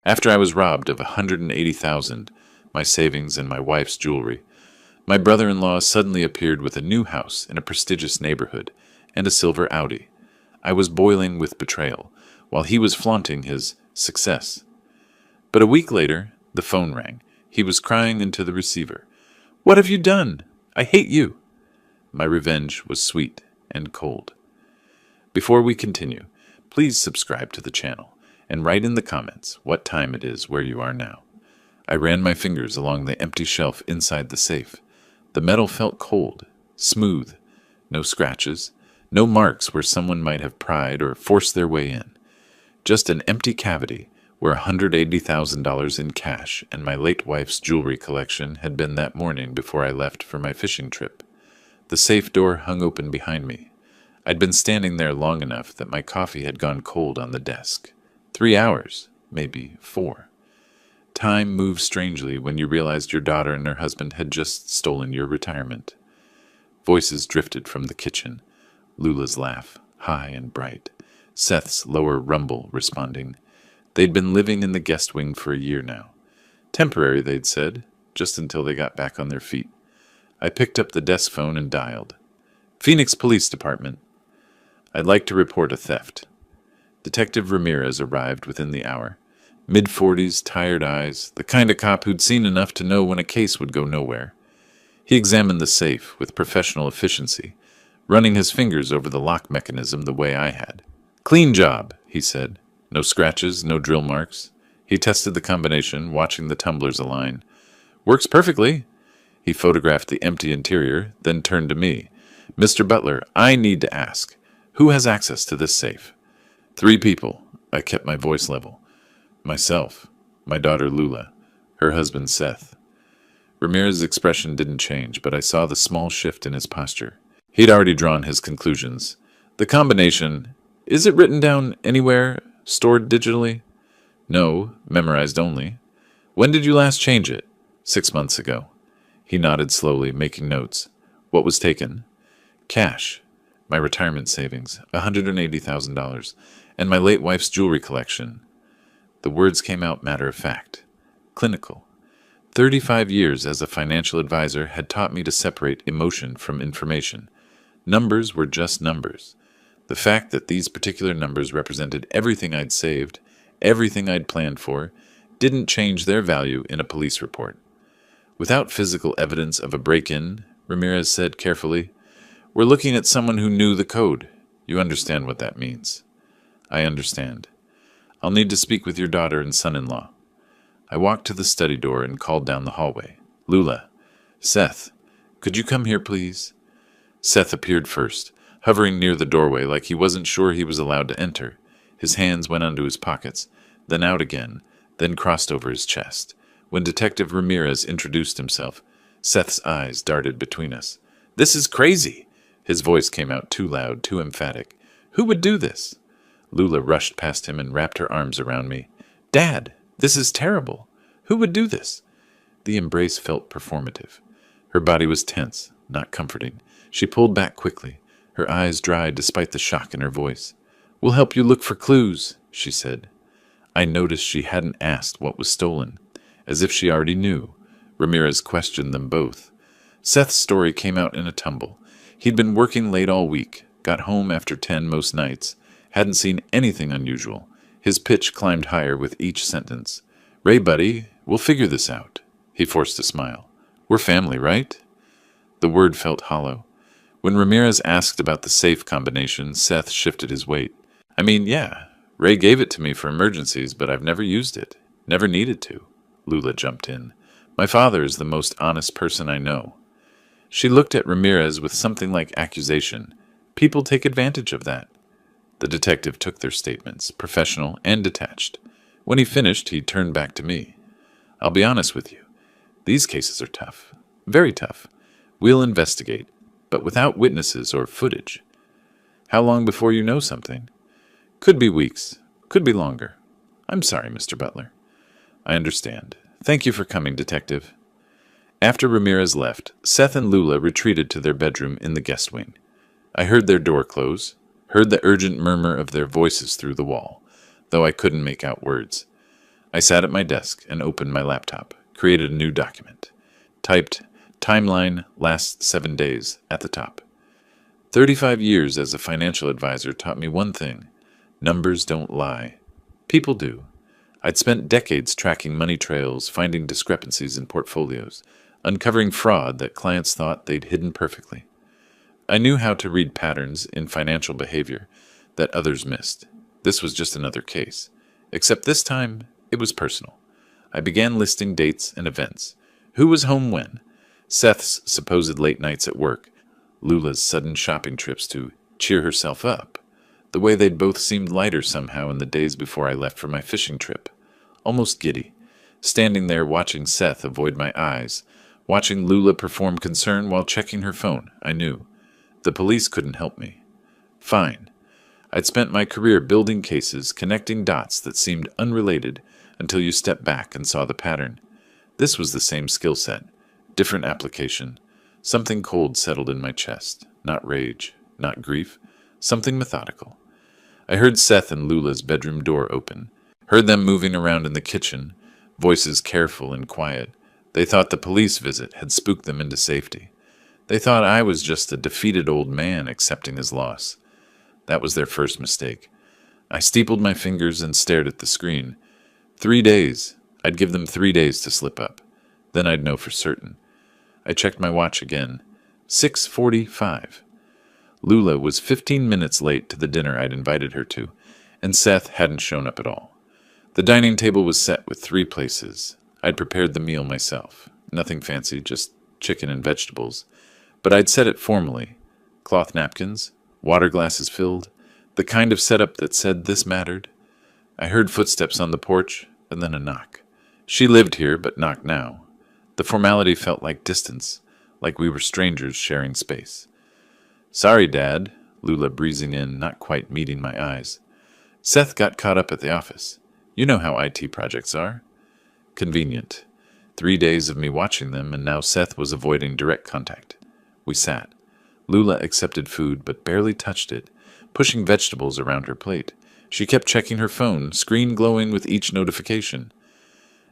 After I was robbed of $180,000, my savings and my wife's jewelry, my brother-in-law suddenly appeared with a new house in a prestigious neighborhood and a silver Audi. I was boiling with betrayal, while he was flaunting his success. But a week later, the phone rang. He was crying into the receiver. "What have you done? I hate you." My revenge was sweet and cold. Before we continue, please subscribe to the channel and write in the comments what time it is where you are now. I ran my fingers along the empty shelf inside the safe. The metal felt cold, smooth, no scratches, no marks where someone might have pried or forced their way in. Just an empty cavity where $180,000 in cash and my late wife's jewelry collection had been that morning before I left for my fishing trip. The safe door hung open behind me. I'd been standing there long enough that my coffee had gone cold on the desk. 3 hours, maybe 4. Time moves strangely when you realized your daughter and her husband had just stolen your retirement. Voices drifted from the kitchen. Lula's laugh, high and bright. Seth's lower rumble responding. They'd been living in the guest wing for a year now. Temporary, they'd said, just until they got back on their feet. I picked up the desk phone and dialed. "Phoenix Police Department. I'd like to report a theft." Detective Ramirez arrived within the hour. Mid-40s, tired eyes, the kind of cop who'd seen enough to know when a case would go nowhere. He examined the safe with professional efficiency, running his fingers over the lock mechanism the way I had. "Clean job," he said. "No scratches, no drill marks." He tested the combination, watching the tumblers align. "Works perfectly." He photographed the empty interior, then turned to me. "Mr. Butler, I need to ask, who has access to this safe?" "3 people. I kept my voice level. Myself, my daughter Lula, her husband Seth." Ramirez's expression didn't change, but I saw the small shift in his posture. He'd already drawn his conclusions. "The combination, is it written down anywhere? Stored digitally?" "No, memorized only." "When did you last change it?" 6 months ago." He nodded slowly, making notes. "What was taken?" "Cash. My retirement savings, $180,000, and my late wife's jewelry collection." The words came out matter-of-fact, clinical. 35 years as a financial advisor had taught me to separate emotion from information. Numbers were just numbers. The fact that these particular numbers represented everything I'd saved, everything I'd planned for, didn't change their value in a police report. "Without physical evidence of a break-in," Ramirez said carefully, "we're looking at someone who knew the code. You understand what that means." "I understand. I'll need to speak with your daughter and son-in-law." I walked to the study door and called down the hallway. "Lula, Seth, could you come here, please?" Seth appeared first, hovering near the doorway like he wasn't sure he was allowed to enter. His hands went into his pockets, then out again, then crossed over his chest. When Detective Ramirez introduced himself, Seth's eyes darted between us. "This is crazy!" His voice came out too loud, too emphatic. "Who would do this?" Lula rushed past him and wrapped her arms around me. "Dad, this is terrible. Who would do this?" The embrace felt performative. Her body was tense, not comforting. She pulled back quickly. Her eyes dried despite the shock in her voice. "We'll help you look for clues," she said. I noticed she hadn't asked what was stolen. As if she already knew, Ramirez questioned them both. Seth's story came out in a tumble. He'd been working late all week, got home after 10 most nights, hadn't seen anything unusual. His pitch climbed higher with each sentence. "Ray, buddy, we'll figure this out." He forced a smile. "We're family, right?" The word felt hollow. When Ramirez asked about the safe combination, Seth shifted his weight. "I mean, yeah, Ray gave it to me for emergencies, but I've never used it. Never needed to." Lula jumped in. "My father is the most honest person I know." She looked at Ramirez with something like accusation. "People take advantage of that." The detective took their statements, professional and detached. When he finished, he turned back to me. "I'll be honest with you. These cases are tough. Very tough. We'll investigate, but without witnesses or footage. How long before you know something?" "Could be weeks. Could be longer." "I'm sorry, Mr. Butler." "I understand. Thank you for coming, Detective." After Ramirez left, Seth and Lula retreated to their bedroom in the guest wing. I heard their door close, heard the urgent murmur of their voices through the wall, though I couldn't make out words. I sat at my desk and opened my laptop, created a new document, typed timeline last 7 days at the top. 35 years as a financial advisor taught me one thing: numbers don't lie. People do. I'd spent decades tracking money trails, finding discrepancies in portfolios, uncovering fraud that clients thought they'd hidden perfectly. I knew how to read patterns in financial behavior that others missed. This was just another case, except this time it was personal. I began listing dates and events. Who was home when? Seth's supposed late nights at work. Lula's sudden shopping trips to cheer herself up. The way they'd both seemed lighter somehow in the days before I left for my fishing trip. Almost giddy. Standing there watching Seth avoid my eyes. Watching Lula perform concern while checking her phone. I knew. The police couldn't help me. Fine. I'd spent my career building cases, connecting dots that seemed unrelated until you stepped back and saw the pattern. This was the same skill set. Different application. Something cold settled in my chest. Not rage. Not grief. Something methodical. I heard Seth and Lula's bedroom door open. Heard them moving around in the kitchen, voices careful and quiet. They thought the police visit had spooked them into safety. They thought I was just a defeated old man accepting his loss. That was their first mistake. I steepled my fingers and stared at the screen. 3 days. I'd give them 3 days to slip up. Then I'd know for certain. I checked my watch again. 6:45. Lula was 15 minutes late to the dinner I'd invited her to, and Seth hadn't shown up at all. The dining table was set with 3 places. I'd prepared the meal myself. Nothing fancy, just chicken and vegetables. But I'd set it formally. Cloth napkins, water glasses filled, the kind of setup that said this mattered. I heard footsteps on the porch, and then a knock. She lived here, but knocked now. The formality felt like distance, like we were strangers sharing space. "Sorry, Dad," Lula breezing in, not quite meeting my eyes. "Seth got caught up at the office. You know how IT projects are." Convenient. 3 days of me watching them, and now Seth was avoiding direct contact. We sat. Lula accepted food, but barely touched it, pushing vegetables around her plate. She kept checking her phone, screen glowing with each notification.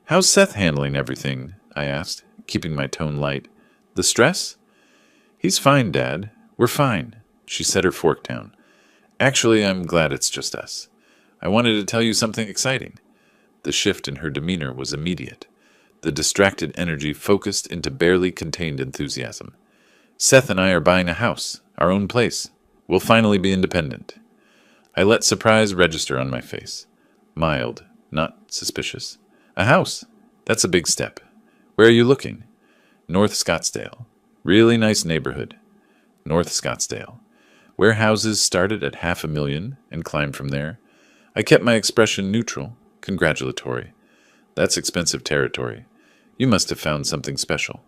"How's Seth handling everything?" I asked, keeping my tone light. "The stress?" "He's fine, Dad. We're fine." She set her fork down. "Actually, I'm glad it's just us. I wanted to tell you something exciting." The shift in her demeanor was immediate. The distracted energy focused into barely contained enthusiasm. "Seth and I are buying a house, our own place. We'll finally be independent." I let surprise register on my face. Mild, not suspicious. "A house? That's a big step. Where are you looking?" "North Scottsdale. Really nice neighborhood." North Scottsdale. Where houses started at $500,000 and climbed from there. I kept my expression neutral, congratulatory. "That's expensive territory. You must have found something special."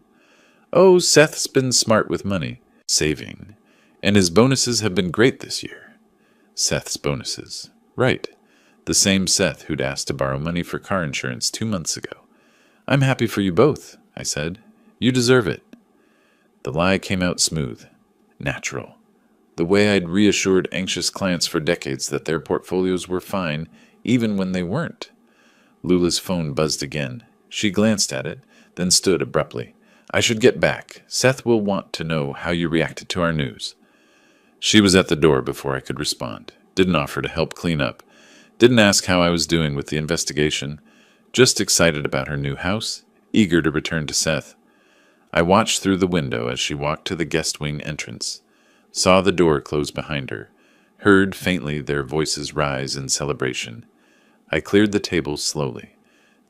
"Oh, Seth's been smart with money. Saving. And his bonuses have been great this year." Seth's bonuses. Right. The same Seth who'd asked to borrow money for car insurance 2 months ago. "I'm happy for you both," I said. "You deserve it." The lie came out smooth. Natural. The way I'd reassured anxious clients for decades that their portfolios were fine, even when they weren't. Lula's phone buzzed again. She glanced at it, then stood abruptly. "I should get back. Seth will want to know how you reacted to our news." She was at the door before I could respond. Didn't offer to help clean up. Didn't ask how I was doing with the investigation. Just excited about her new house, eager to return to Seth. I watched through the window as she walked to the guest wing entrance. Saw the door close behind her. Heard faintly their voices rise in celebration. I cleared the table slowly.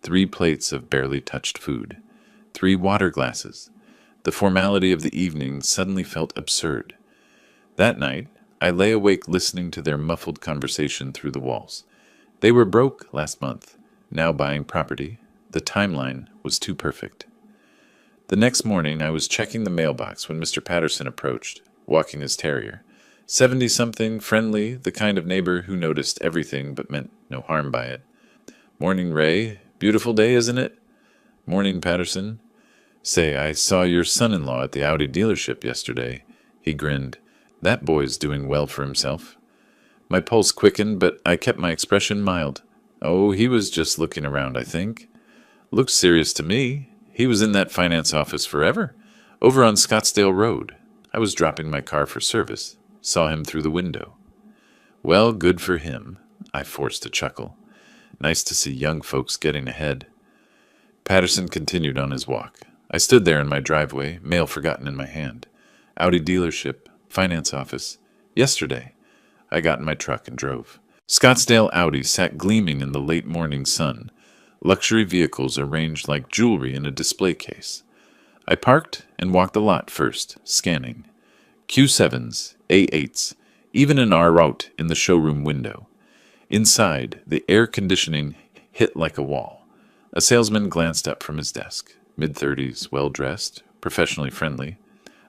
3 plates of barely touched food. 3 water glasses. The formality of the evening suddenly felt absurd. That night, I lay awake listening to their muffled conversation through the walls. They were broke last month, now buying property. The timeline was too perfect. The next morning, I was checking the mailbox when Mr. Patterson approached, walking his terrier. 70-something, friendly, the kind of neighbor who noticed everything but meant no harm by it. "Morning, Ray. Beautiful day, isn't it?" "Morning, Patterson." "Say, I saw your son-in-law at the Audi dealership yesterday." He grinned. "That boy's doing well for himself." My pulse quickened, but I kept my expression mild. Oh, he was just looking around, I think. Looked serious to me. He was in that finance office forever, over on Scottsdale Road. I was dropping my car for service. Saw him through the window. Well, good for him. I forced a chuckle. Nice to see young folks getting ahead. Patterson continued on his walk. I stood there in my driveway, mail forgotten in my hand. Audi dealership, finance office. Yesterday. I got in my truck and drove. Scottsdale Audi sat gleaming in the late morning sun. Luxury vehicles arranged like jewelry in a display case. I parked and walked the lot first, scanning. Q7s, A8s, even an R-Route in the showroom window. Inside, the air conditioning hit like a wall. A salesman glanced up from his desk. Mid-30s, well-dressed, professionally friendly.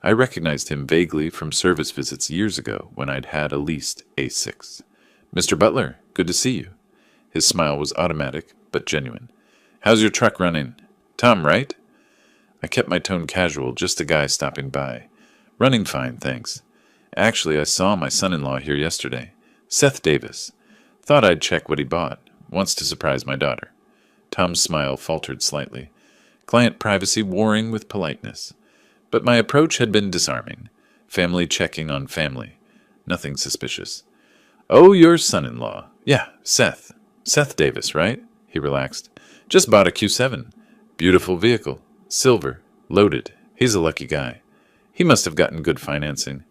I recognized him vaguely from service visits years ago when I'd had a leased A6. Mr. Butler, good to see you. His smile was automatic, but genuine. How's your truck running? Tom, right? I kept my tone casual, just a guy stopping by. Running fine, thanks. Actually, I saw my son-in-law here yesterday. Seth Davis. Thought I'd check what he bought. Wants to surprise my daughter. Tom's smile faltered slightly. Client privacy warring with politeness. But my approach had been disarming. Family checking on family. Nothing suspicious. Oh, your son-in-law. Yeah, Seth. Seth Davis, right? He relaxed. Just bought a Q7. Beautiful vehicle. Silver. Loaded. He's a lucky guy. He must have gotten good financing.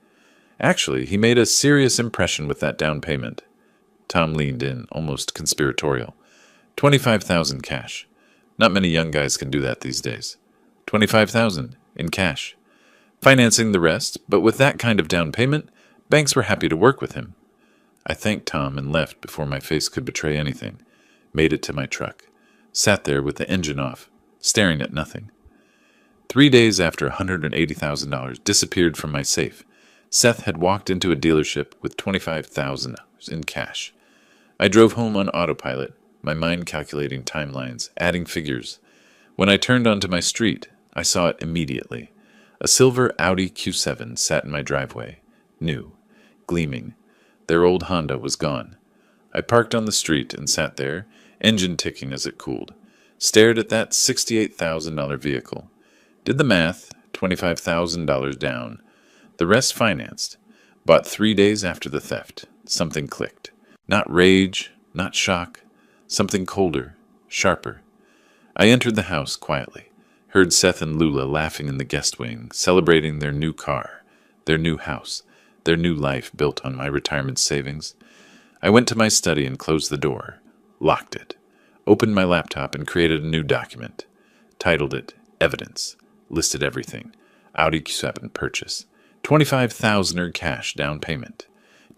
Actually, he made a serious impression with that down payment. Tom leaned in, almost conspiratorial. 25,000 cash. Not many young guys can do that these days. 25,000 in cash. Financing the rest, but with that kind of down payment, banks were happy to work with him. I thanked Tom and left before my face could betray anything. Made it to my truck. Sat there with the engine off, staring at nothing. 3 days after $180,000 disappeared from my safe, Seth had walked into a dealership with $25,000 in cash. I drove home on autopilot, my mind calculating timelines, adding figures. When I turned onto my street, I saw it immediately. A silver Audi Q7 sat in my driveway. New. Gleaming. Their old Honda was gone. I parked on the street and sat there, engine ticking as it cooled. Stared at that $68,000 vehicle. Did the math, $25,000 down. The rest financed. Bought 3 days after the theft. Something clicked. Not rage, not shock. Something colder, sharper. I entered the house quietly. Heard Seth and Lula laughing in the guest wing, celebrating their new car, their new house, their new life built on my retirement savings. I went to my study and closed the door. Locked it. Opened my laptop and created a new document. Titled it Evidence. Listed everything. Audi Q7 purchase. 25,000 cash down payment.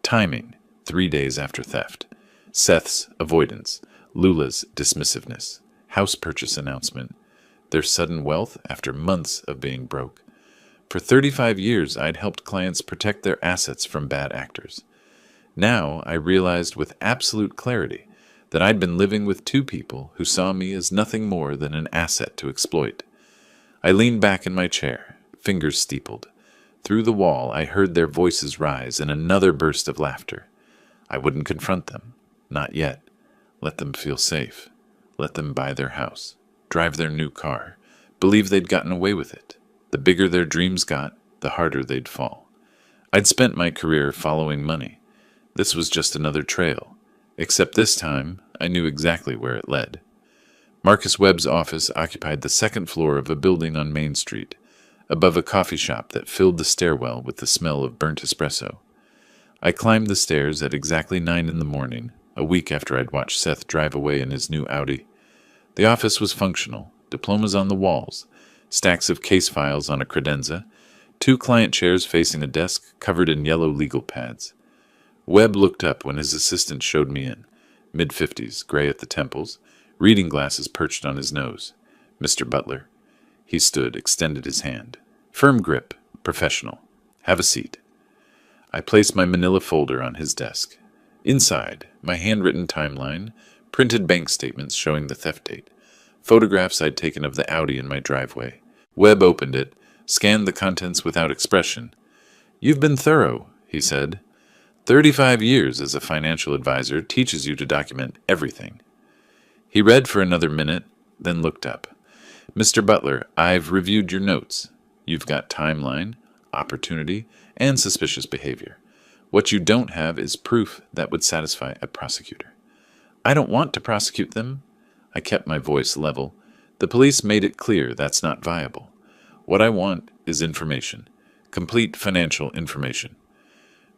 Timing. 3 days after theft. Seth's avoidance. Lula's dismissiveness. House purchase announcement. Their sudden wealth after months of being broke. For 35 years, I'd helped clients protect their assets from bad actors. Now, I realized with absolute clarity that I'd been living with two people who saw me as nothing more than an asset to exploit. I leaned back in my chair, fingers steepled. Through the wall, I heard their voices rise in another burst of laughter. I wouldn't confront them. Not yet. Let them feel safe. Let them buy their house. Drive their new car. Believe they'd gotten away with it. The bigger their dreams got, the harder they'd fall. I'd spent my career following money. This was just another trail. Except this time, I knew exactly where it led. Marcus Webb's office occupied the second floor of a building on Main Street, above a coffee shop that filled the stairwell with the smell of burnt espresso. I climbed the stairs at exactly 9 in the morning, a week after I'd watched Seth drive away in his new Audi. The office was functional, diplomas on the walls, stacks of case files on a credenza, 2 client chairs facing a desk covered in yellow legal pads. Webb looked up when his assistant showed me in, mid-50s, gray at the temples, reading glasses perched on his nose. Mr. Butler. He stood, extended his hand. Firm grip, professional. Have a seat. I placed my manila folder on his desk. Inside, my handwritten timeline, printed bank statements showing the theft date, photographs I'd taken of the Audi in my driveway. Webb opened it, scanned the contents without expression. You've been thorough, he said. 35 years as a financial advisor teaches you to document everything. He read for another minute, then looked up. Mr. Butler, I've reviewed your notes. You've got timeline, opportunity, and suspicious behavior. What you don't have is proof that would satisfy a prosecutor. I don't want to prosecute them. I kept my voice level. The police made it clear that's not viable. What I want is information. Complete financial information.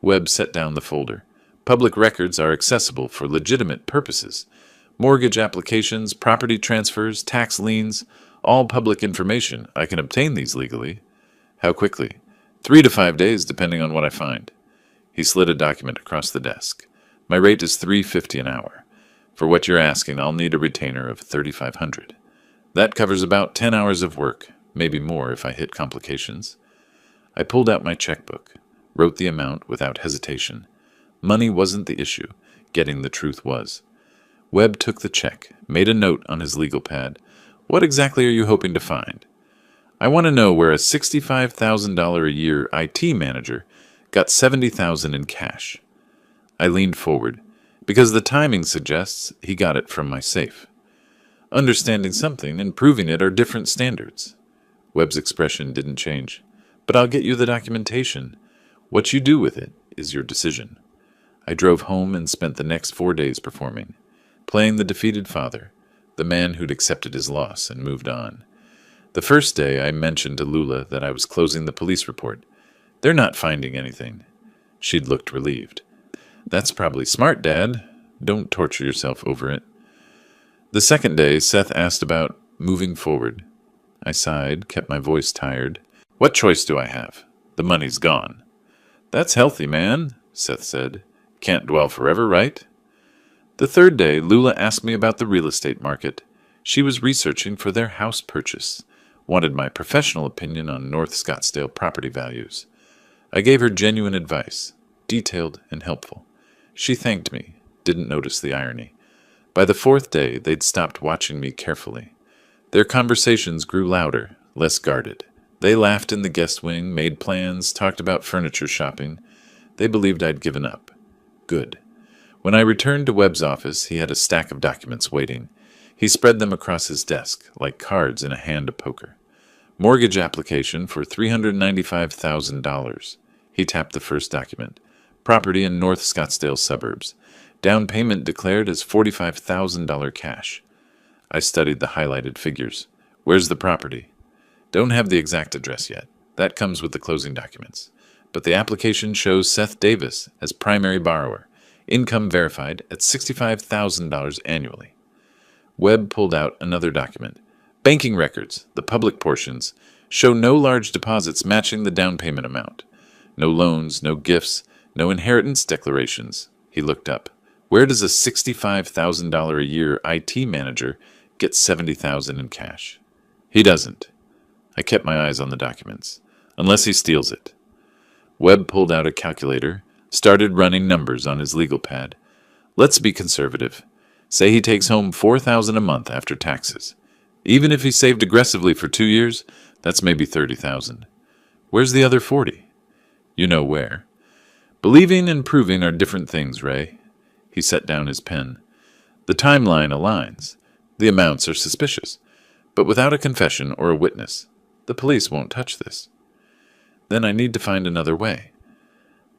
Webb set down the folder. Public records are accessible for legitimate purposes. Mortgage applications, property transfers, tax liens, all public information. I can obtain these legally. How quickly? 3 to 5 days, depending on what I find. He slid a document across the desk. My rate is $3.50 an hour. For what you're asking, I'll need a retainer of $3,500. That covers about 10 hours of work, maybe more if I hit complications. I pulled out my checkbook, wrote the amount without hesitation. Money wasn't the issue. Getting the truth was. Webb took the check, made a note on his legal pad. What exactly are you hoping to find? I want to know where a $65,000 a year IT manager got $70,000 in cash. I leaned forward, because the timing suggests he got it from my safe. Understanding something and proving it are different standards. Webb's expression didn't change. But I'll get you the documentation. What you do with it is your decision. I drove home and spent the next 4 days performing, playing the defeated father, the man who'd accepted his loss and moved on. The first day I mentioned to Lula that I was closing the police report. They're not finding anything. She'd looked relieved. That's probably smart, Dad. Don't torture yourself over it. The second day, Seth asked about moving forward. I sighed, kept my voice tired. What choice do I have? The money's gone. That's healthy, man, Seth said. Can't dwell forever, right? The third day, Lula asked me about the real estate market. She was researching for their house purchase, wanted my professional opinion on North Scottsdale property values. I gave her genuine advice, detailed and helpful. She thanked me, didn't notice the irony. By the fourth day, they'd stopped watching me carefully. Their conversations grew louder, less guarded. They laughed in the guest wing, made plans, talked about furniture shopping. They believed I'd given up. Good. When I returned to Webb's office, he had a stack of documents waiting. He spread them across his desk, like cards in a hand of poker. Mortgage application for $395,000. He tapped the first document. Property in North Scottsdale suburbs. Down payment declared as $45,000 cash. I studied the highlighted figures. Where's the property? Don't have the exact address yet. That comes with the closing documents. But the application shows Seth Davis as primary borrower. Income verified at $65,000 annually. Webb pulled out another document. Banking records, the public portions, show no large deposits matching the down payment amount. No loans, no gifts, no inheritance declarations. He looked up. Where does a $65,000 a year IT manager get $70,000 in cash? He doesn't. I kept my eyes on the documents. Unless he steals it. Webb pulled out a calculator, started running numbers on his legal pad. Let's be conservative. Say he takes home $4,000 a month after taxes. Even if he saved aggressively for 2 years, that's maybe $30,000. Where's the other 40? You know where. Believing and proving are different things, Ray. He set down his pen. The timeline aligns. The amounts are suspicious. But without a confession or a witness, the police won't touch this. Then I need to find another way.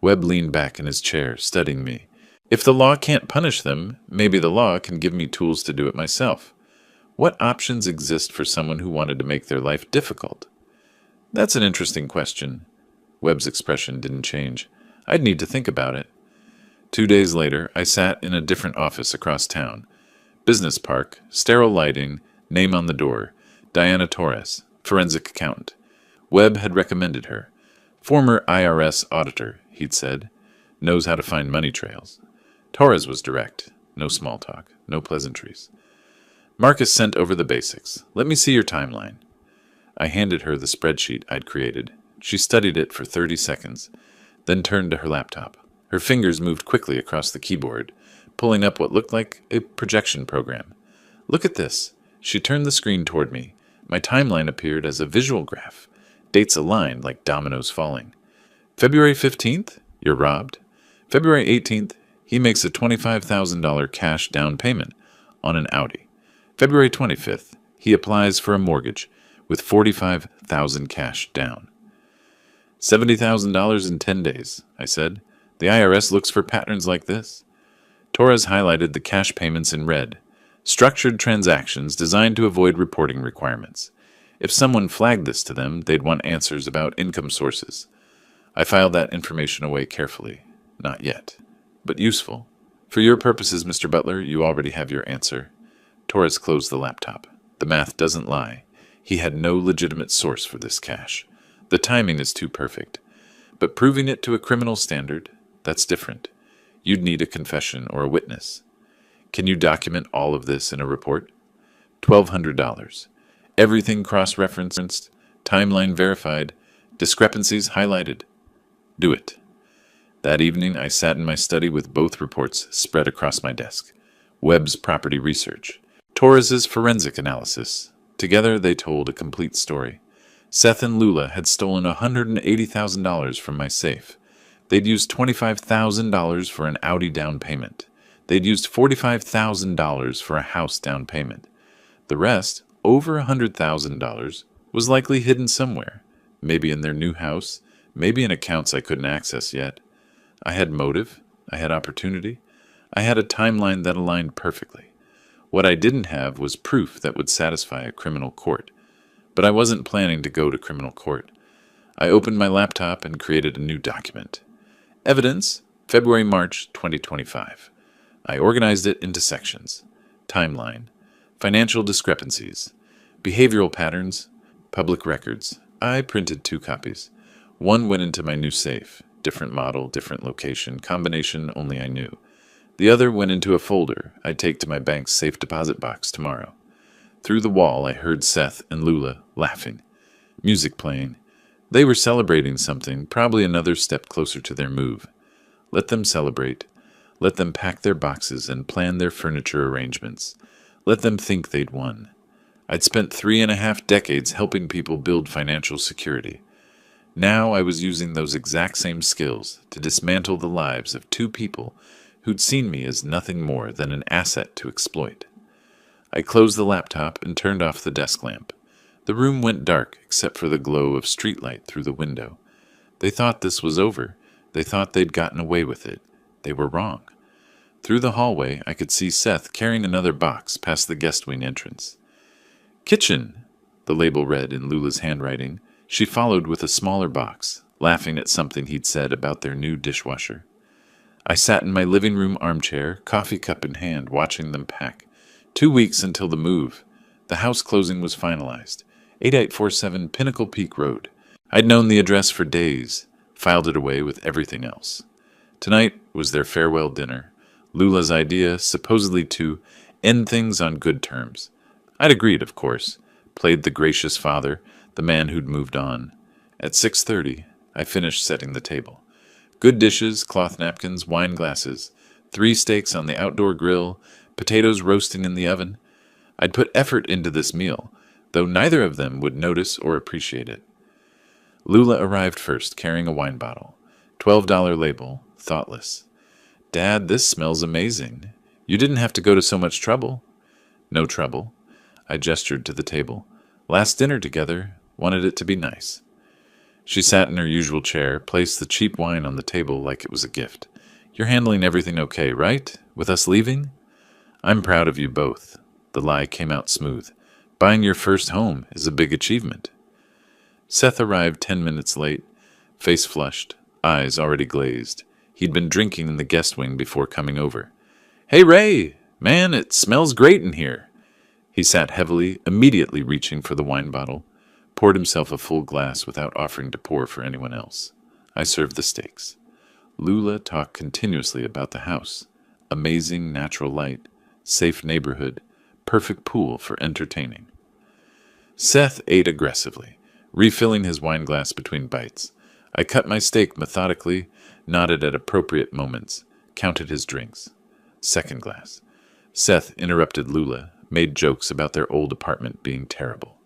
Webb leaned back in his chair, studying me. If the law can't punish them, maybe the law can give me tools to do it myself. What options exist for someone who wanted to make their life difficult? That's an interesting question. Webb's expression didn't change. I'd need to think about it. 2 days later, I sat in a different office across town. Business park, sterile lighting, name on the door. Diana Torres, forensic accountant. Webb had recommended her. Former IRS auditor, he'd said. Knows how to find money trails. Torres was direct. No small talk. No pleasantries. Marcus sent over the basics. Let me see your timeline. I handed her the spreadsheet I'd created. She studied it for 30 seconds, then turned to her laptop. Her fingers moved quickly across the keyboard, pulling up what looked like a projection program. Look at this. She turned the screen toward me. My timeline appeared as a visual graph. Dates aligned like dominoes falling. February 15th, you're robbed. February 18th, he makes a $25,000 cash down payment on an Audi. February 25th, he applies for a mortgage with $45,000 cash down. $70,000 in 10 days, I said. The IRS looks for patterns like this. Torres highlighted the cash payments in red. Structured transactions designed to avoid reporting requirements. If someone flagged this to them, they'd want answers about income sources. I filed that information away carefully. Not yet, but useful. For your purposes, Mr. Butler, you already have your answer. Torres closed the laptop. The math doesn't lie. He had no legitimate source for this cash. The timing is too perfect. But proving it to a criminal standard, that's different. You'd need a confession or a witness. Can you document all of this in a report? $1,200. Everything cross-referenced, timeline verified, discrepancies highlighted. Do it. That evening, I sat in my study with both reports spread across my desk. Webb's property research, Torres's forensic analysis. Together, they told a complete story. Seth and Lula had stolen $180,000 from my safe. They'd used $25,000 for an Audi down payment. They'd used $45,000 for a house down payment. The rest, over $100,000, was likely hidden somewhere, maybe in their new house, maybe in accounts I couldn't access yet. I had motive, I had opportunity, I had a timeline that aligned perfectly. What I didn't have was proof that would satisfy a criminal court. But I wasn't planning to go to criminal court. I opened my laptop and created a new document. Evidence, February-March 2025. I organized it into sections. Timeline, financial discrepancies, behavioral patterns, public records. I printed 2 copies. One went into my new safe. Different model, different location, combination only I knew. The other went into a folder I'd take to my bank's safe deposit box tomorrow. Through the wall, I heard Seth and Lula laughing. Music playing. They were celebrating something, probably another step closer to their move. Let them celebrate. Let them pack their boxes and plan their furniture arrangements. Let them think they'd won. I'd spent 3.5 decades helping people build financial security. Now I was using those exact same skills to dismantle the lives of 2 people who'd seen me as nothing more than an asset to exploit. I closed the laptop and turned off the desk lamp. The room went dark except for the glow of streetlight through the window. They thought this was over. They thought they'd gotten away with it. They were wrong. Through the hallway, I could see Seth carrying another box past the guest wing entrance. "Kitchen," the label read in Lula's handwriting. She followed with a smaller box, laughing at something he'd said about their new dishwasher. I sat in my living room armchair, coffee cup in hand, watching them pack. 2 weeks until the move. The house closing was finalized. 8847 Pinnacle Peak Road. I'd known the address for days, filed it away with everything else. Tonight was their farewell dinner. Lula's idea, supposedly to end things on good terms. I'd agreed, of course. Played the gracious father, the man who'd moved on. At 6:30, I finished setting the table. Good dishes, cloth napkins, wine glasses, 3 steaks on the outdoor grill, potatoes roasting in the oven. I'd put effort into this meal, though neither of them would notice or appreciate it. Lula arrived first, carrying a wine bottle. $12 label, thoughtless. "Dad, this smells amazing. You didn't have to go to so much trouble." "No trouble." I gestured to the table. "Last dinner together. Wanted it to be nice." She sat in her usual chair, placed the cheap wine on the table like it was a gift. "You're handling everything okay, right? With us leaving?" "I'm proud of you both." The lie came out smooth. "Buying your first home is a big achievement." Seth arrived 10 minutes late, face flushed, eyes already glazed. He'd been drinking in the guest wing before coming over. "Hey, Ray! Man, it smells great in here." He sat heavily, immediately reaching for the wine bottle, poured himself a full glass without offering to pour for anyone else. I served the steaks. Lula talked continuously about the house. Amazing natural light, safe neighborhood, perfect pool for entertaining. Seth ate aggressively, refilling his wine glass between bites. I cut my steak methodically, nodded at appropriate moments, counted his drinks. Second glass. Seth interrupted Lula, made jokes about their old apartment being terrible.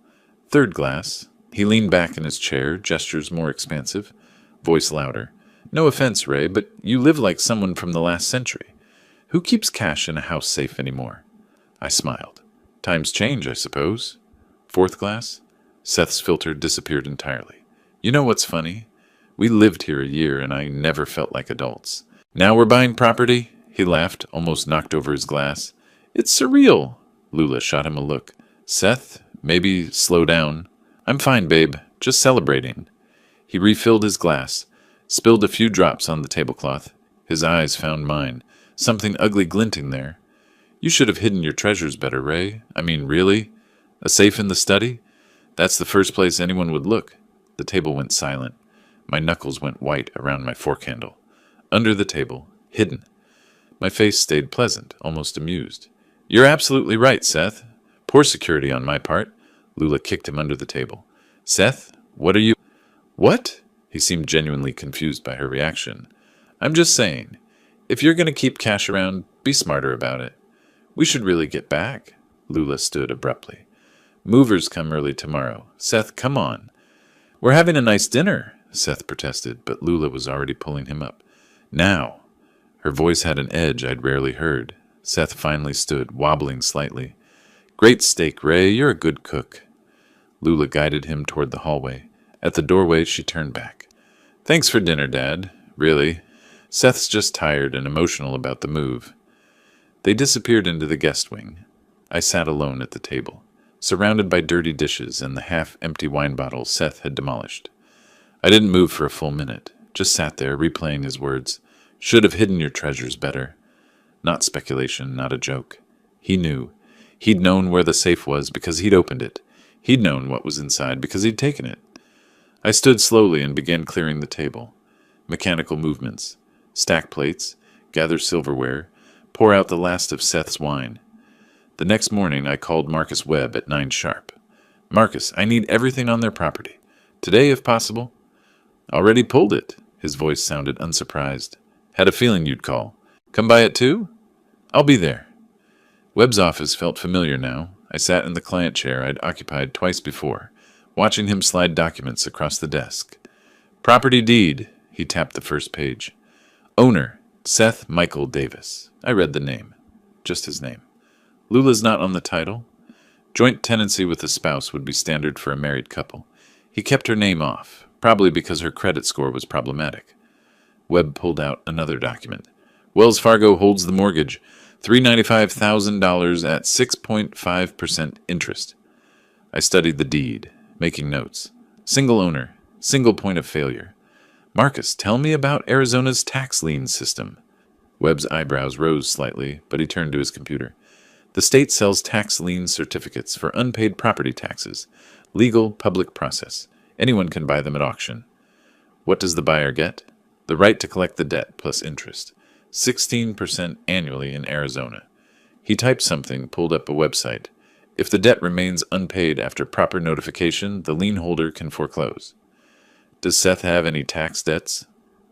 Third glass. He leaned back in his chair, gestures more expansive, voice louder. "No offense, Ray, but you live like someone from the last century. Who keeps cash in a house safe anymore?" I smiled. Times change, I suppose. Fourth glass? Seth's filter disappeared entirely. You know what's funny? We lived here a year and I never felt like adults. Now we're buying property? He laughed, almost knocked over his glass. It's surreal. Lula shot him a look. Seth, maybe slow down. I'm fine, babe. Just celebrating. He refilled his glass, spilled a few drops on the tablecloth. His eyes found mine, something ugly glinting there. You should have hidden your treasures better, Ray. I mean, really? A safe in the study? That's the first place anyone would look. The table went silent. My knuckles went white around my fork handle. Under the table, hidden. My face stayed pleasant, almost amused. You're absolutely right, Seth. Poor security on my part. Lula kicked him under the table. Seth, what are you... What? He seemed genuinely confused by her reaction. I'm just saying, if you're going to keep cash around, be smarter about it. We should really get back. Lula stood abruptly. Movers come early tomorrow. Seth, come on. We're having a nice dinner, Seth protested, but Lula was already pulling him up. Now. Her voice had an edge I'd rarely heard. Seth finally stood, wobbling slightly. Great steak, Ray. You're a good cook. Lula guided him toward the hallway. At the doorway, she turned back. Thanks for dinner, Dad. Really. Seth's just tired and emotional about the move. They disappeared into the guest wing. I sat alone at the table, surrounded by dirty dishes and the half-empty wine bottle Seth had demolished. I didn't move for a full minute, just sat there replaying his words. Should have hidden your treasures better. Not speculation, not a joke. He knew. He'd known where the safe was because he'd opened it. He'd known what was inside because he'd taken it. I stood slowly and began clearing the table. Mechanical movements. Stack plates, gather silverware, pour out the last of Seth's wine. The next morning I called Marcus Webb at 9 sharp. Marcus, I need everything on their property. Today, if possible. Already pulled it. His voice sounded unsurprised. Had a feeling you'd call. Come by at 2? I'll be there. Webb's office felt familiar now. I sat in the client chair I'd occupied twice before, watching him slide documents across the desk. Property deed. He tapped the first page. Owner, Seth Michael Davis. I read the name. Just his name. Lula's not on the title. Joint tenancy with a spouse would be standard for a married couple. He kept her name off, probably because her credit score was problematic. Webb pulled out another document. Wells Fargo holds the mortgage, $395,000 at 6.5% interest. I studied the deed, making notes. Single owner, single point of failure. Marcus, tell me about Arizona's tax lien system. Webb's eyebrows rose slightly, but he turned to his computer. The state sells tax lien certificates for unpaid property taxes. Legal, public process. Anyone can buy them at auction. What does the buyer get? The right to collect the debt plus interest. 16% annually in Arizona. He typed something, pulled up a website. If the debt remains unpaid after proper notification, the lien holder can foreclose. Does Seth have any tax debts?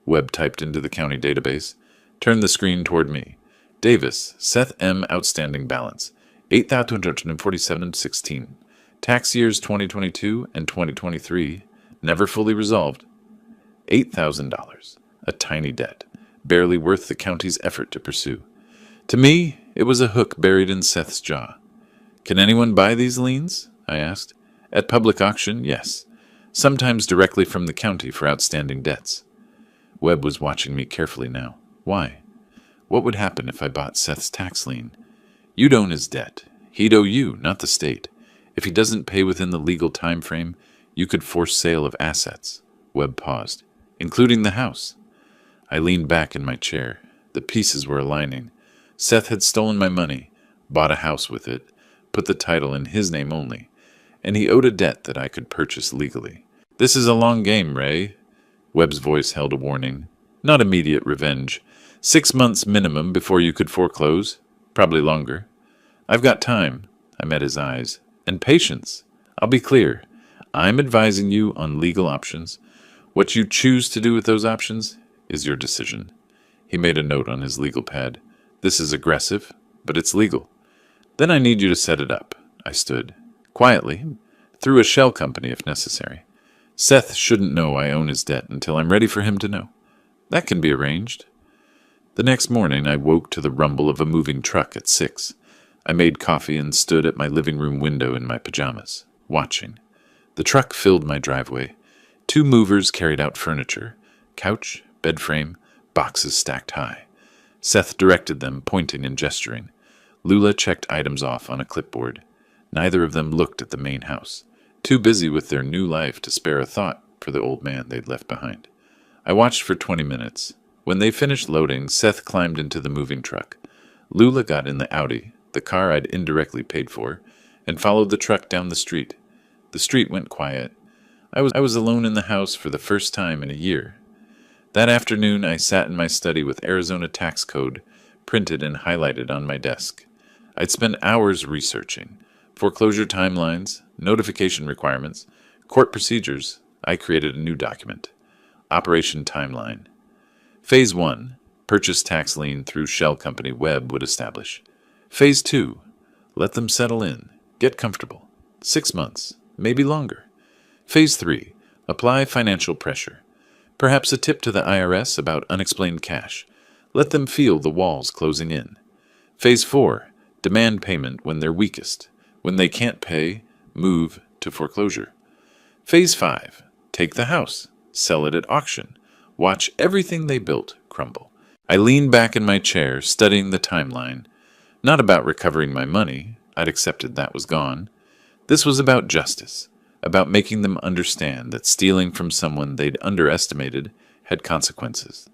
Webb typed into the county database. Turned the screen toward me. Davis, Seth M. outstanding balance, $8,247.16. Tax years 2022 and 2023, never fully resolved. $8,000, a tiny debt, barely worth the county's effort to pursue. To me, it was a hook buried in Seth's jaw. Can anyone buy these liens? I asked. At public auction, yes. Sometimes directly from the county for outstanding debts. Webb was watching me carefully now. Why? What would happen if I bought Seth's tax lien? You'd own his debt. He'd owe you, not the state. If he doesn't pay within the legal time frame, you could force sale of assets. Webb paused. Including the house. I leaned back in my chair. The pieces were aligning. Seth had stolen my money, bought a house with it, put the title in his name only, and he owed a debt that I could purchase legally. This is a long game, Ray. Webb's voice held a warning. Not immediate revenge. 6 months minimum before you could foreclose. Probably longer. I've got time. I met his eyes. And patience. I'll be clear. I'm advising you on legal options. What you choose to do with those options is your decision. He made a note on his legal pad. This is aggressive, but it's legal. Then I need you to set it up. I stood. Quietly. Through a shell company if necessary. Seth shouldn't know I own his debt until I'm ready for him to know. That can be arranged. The next morning I woke to the rumble of a moving truck at 6. I made coffee and stood at my living room window in my pajamas, watching. The truck filled my driveway. 2 movers carried out furniture, couch, bed frame, boxes stacked high. Seth directed them, pointing and gesturing. Lula checked items off on a clipboard. Neither of them looked at the main house, too busy with their new life to spare a thought for the old man they'd left behind. I watched for 20 minutes. When they finished loading, Seth climbed into the moving truck. Lula got in the Audi, the car I'd indirectly paid for, and followed the truck down the street. The street went quiet. I was alone in the house for the first time in a year. That afternoon, I sat in my study with Arizona tax code printed and highlighted on my desk. I'd spent hours researching foreclosure timelines, notification requirements, court procedures. I created a new document. Operation Timeline. Phase 1. Purchase tax lien through shell company Webb would establish. Phase 2. Let them settle in. Get comfortable. 6 months. Maybe longer. Phase 3. Apply financial pressure. Perhaps a tip to the IRS about unexplained cash. Let them feel the walls closing in. Phase 4. Demand payment when they're weakest. When they can't pay, move to foreclosure. Phase 5. Take the house. Sell it at auction. Watch everything they built crumble. I leaned back in my chair, studying the timeline. Not about recovering my money. I'd accepted that was gone. This was about justice. About making them understand that stealing from someone they'd underestimated had consequences.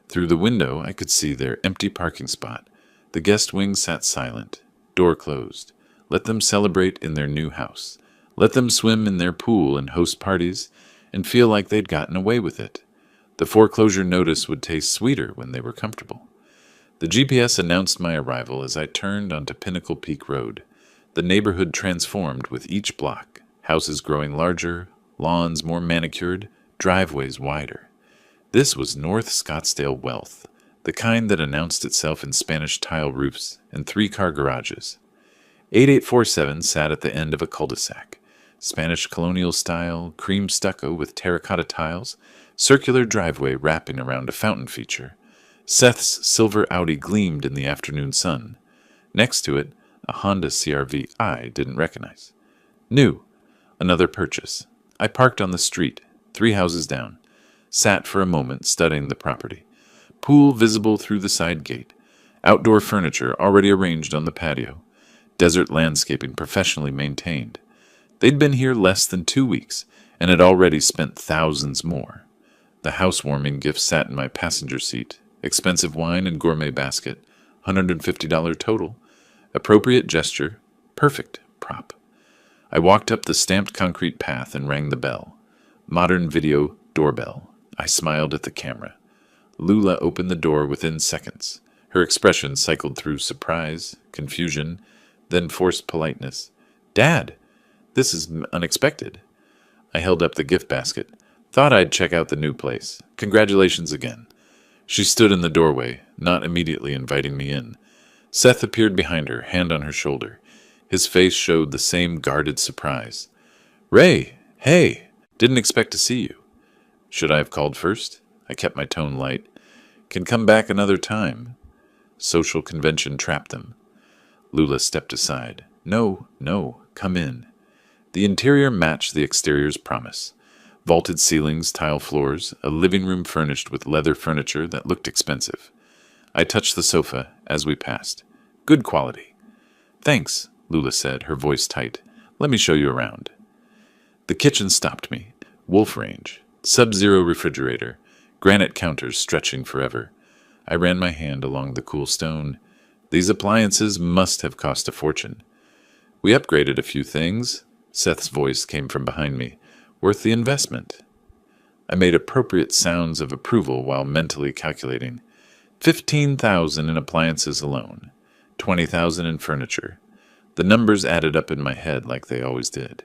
Through the window, I could see their empty parking spot. The guest wing sat silent, door closed. Let them celebrate in their new house. Let them swim in their pool and host parties and feel like they'd gotten away with it. The foreclosure notice would taste sweeter when they were comfortable. The GPS announced my arrival as I turned onto Pinnacle Peak Road. The neighborhood transformed with each block. Houses growing larger, lawns more manicured, driveways wider. This was North Scottsdale wealth, the kind that announced itself in Spanish tile roofs and 3-car garages. 8847 sat at the end of a cul-de-sac. Spanish colonial style, cream stucco with terracotta tiles, circular driveway wrapping around a fountain feature. Seth's silver Audi gleamed in the afternoon sun. Next to it, a Honda CR-V I didn't recognize. New. Another purchase. I parked on the street, 3 houses down. Sat for a moment studying the property. Pool visible through the side gate. Outdoor furniture already arranged on the patio. Desert landscaping professionally maintained. They'd been here less than 2 weeks and had already spent thousands more. The housewarming gift sat in my passenger seat. Expensive wine and gourmet basket. $150 total. Appropriate gesture. Perfect prop. I walked up the stamped concrete path and rang the bell. Modern video doorbell. I smiled at the camera. Lula opened the door within seconds. Her expression cycled through surprise, confusion, then forced politeness. Dad, this is unexpected. I held up the gift basket. Thought I'd check out the new place. Congratulations again. She stood in the doorway, not immediately inviting me in. Seth appeared behind her, hand on her shoulder. His face showed the same guarded surprise. Ray, hey, didn't expect to see you. Should I have called first? I kept my tone light. Can come back another time. Social convention trapped them. Lula stepped aside. No, come in. The interior matched the exterior's promise. Vaulted ceilings, tile floors, a living room furnished with leather furniture that looked expensive. I touched the sofa as we passed. Good quality. Thanks, Lula said, her voice tight. Let me show you around. The kitchen stopped me. Wolf range, sub-zero refrigerator, granite counters stretching forever. I ran my hand along the cool stone. These appliances must have cost a fortune. We upgraded a few things. Seth's voice came from behind me. Worth the investment. I made appropriate sounds of approval while mentally calculating. $15,000 in appliances alone. $20,000 in furniture. The numbers added up in my head like they always did.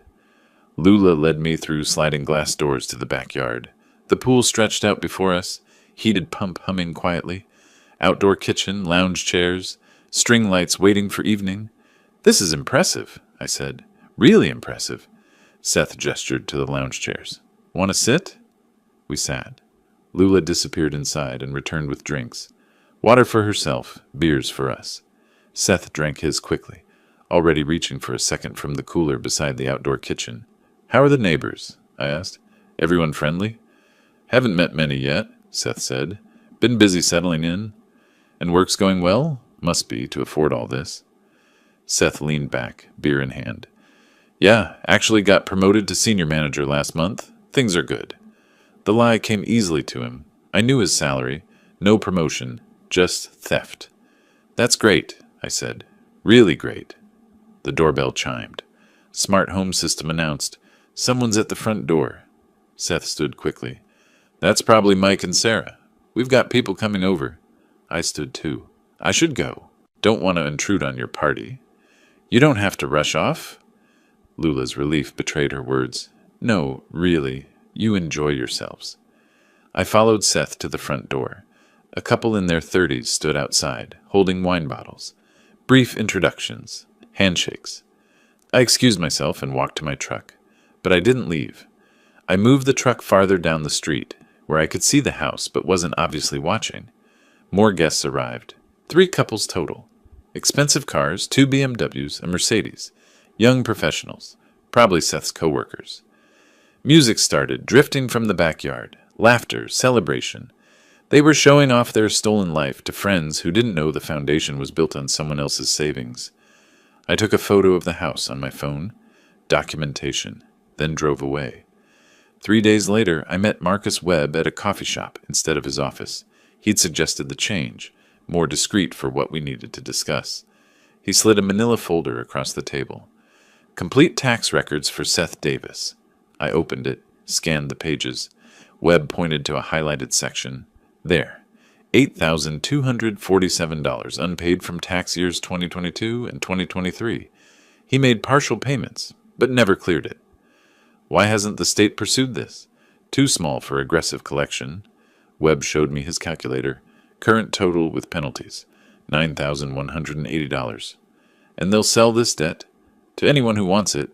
Lula led me through sliding glass doors to the backyard. The pool stretched out before us, heated pump humming quietly. Outdoor kitchen, lounge chairs, string lights waiting for evening. This is impressive, I said. Really impressive. Seth gestured to the lounge chairs. Want to sit? We sat. Lula disappeared inside and returned with drinks. Water for herself, beers for us. Seth drank his quickly. already reaching for a second from the cooler beside the outdoor kitchen. "How are the neighbors?" I asked. "Everyone friendly?" "Haven't met many yet," Seth said. "Been busy settling in." "And work's going well?" "Must be, to afford all this." Seth leaned back, beer in hand. "Yeah, actually got promoted to senior manager last month. Things are good." The lie came easily to him. I knew his salary. No promotion, just theft. "That's great," I said. "Really great." The doorbell chimed. Smart home system announced, "Someone's at the front door." Seth stood quickly. "That's probably Mike and Sarah. We've got people coming over." I stood too. "I should go. Don't want to intrude on your party." "You don't have to rush off." Lula's relief betrayed her words. "No, really. You enjoy yourselves." I followed Seth to the front door. A couple in their 30s stood outside, holding wine bottles. Brief introductions. Handshakes. I excused myself and walked to my truck. But I didn't leave. I moved the truck farther down the street, where I could see the house but wasn't obviously watching. More guests arrived. 3 couples total. Expensive cars, 2 BMWs, a Mercedes. Young professionals. Probably Seth's coworkers. Music started, drifting from the backyard. Laughter, celebration. They were showing off their stolen life to friends who didn't know the foundation was built on someone else's savings. I took a photo of the house on my phone. Documentation. Then drove away. 3 days later, I met Marcus Webb at a coffee shop instead of his office. He'd suggested the change, more discreet for what we needed to discuss. He slid a manila folder across the table. "Complete tax records for Seth Davis." I opened it, scanned the pages. Webb pointed to a highlighted section. There. $8,247 unpaid from tax years 2022 and 2023. He made partial payments, but never cleared it. Why hasn't the state pursued this? Too small for aggressive collection. Webb showed me his calculator. Current total with penalties. $9,180. And they'll sell this debt to anyone who wants it.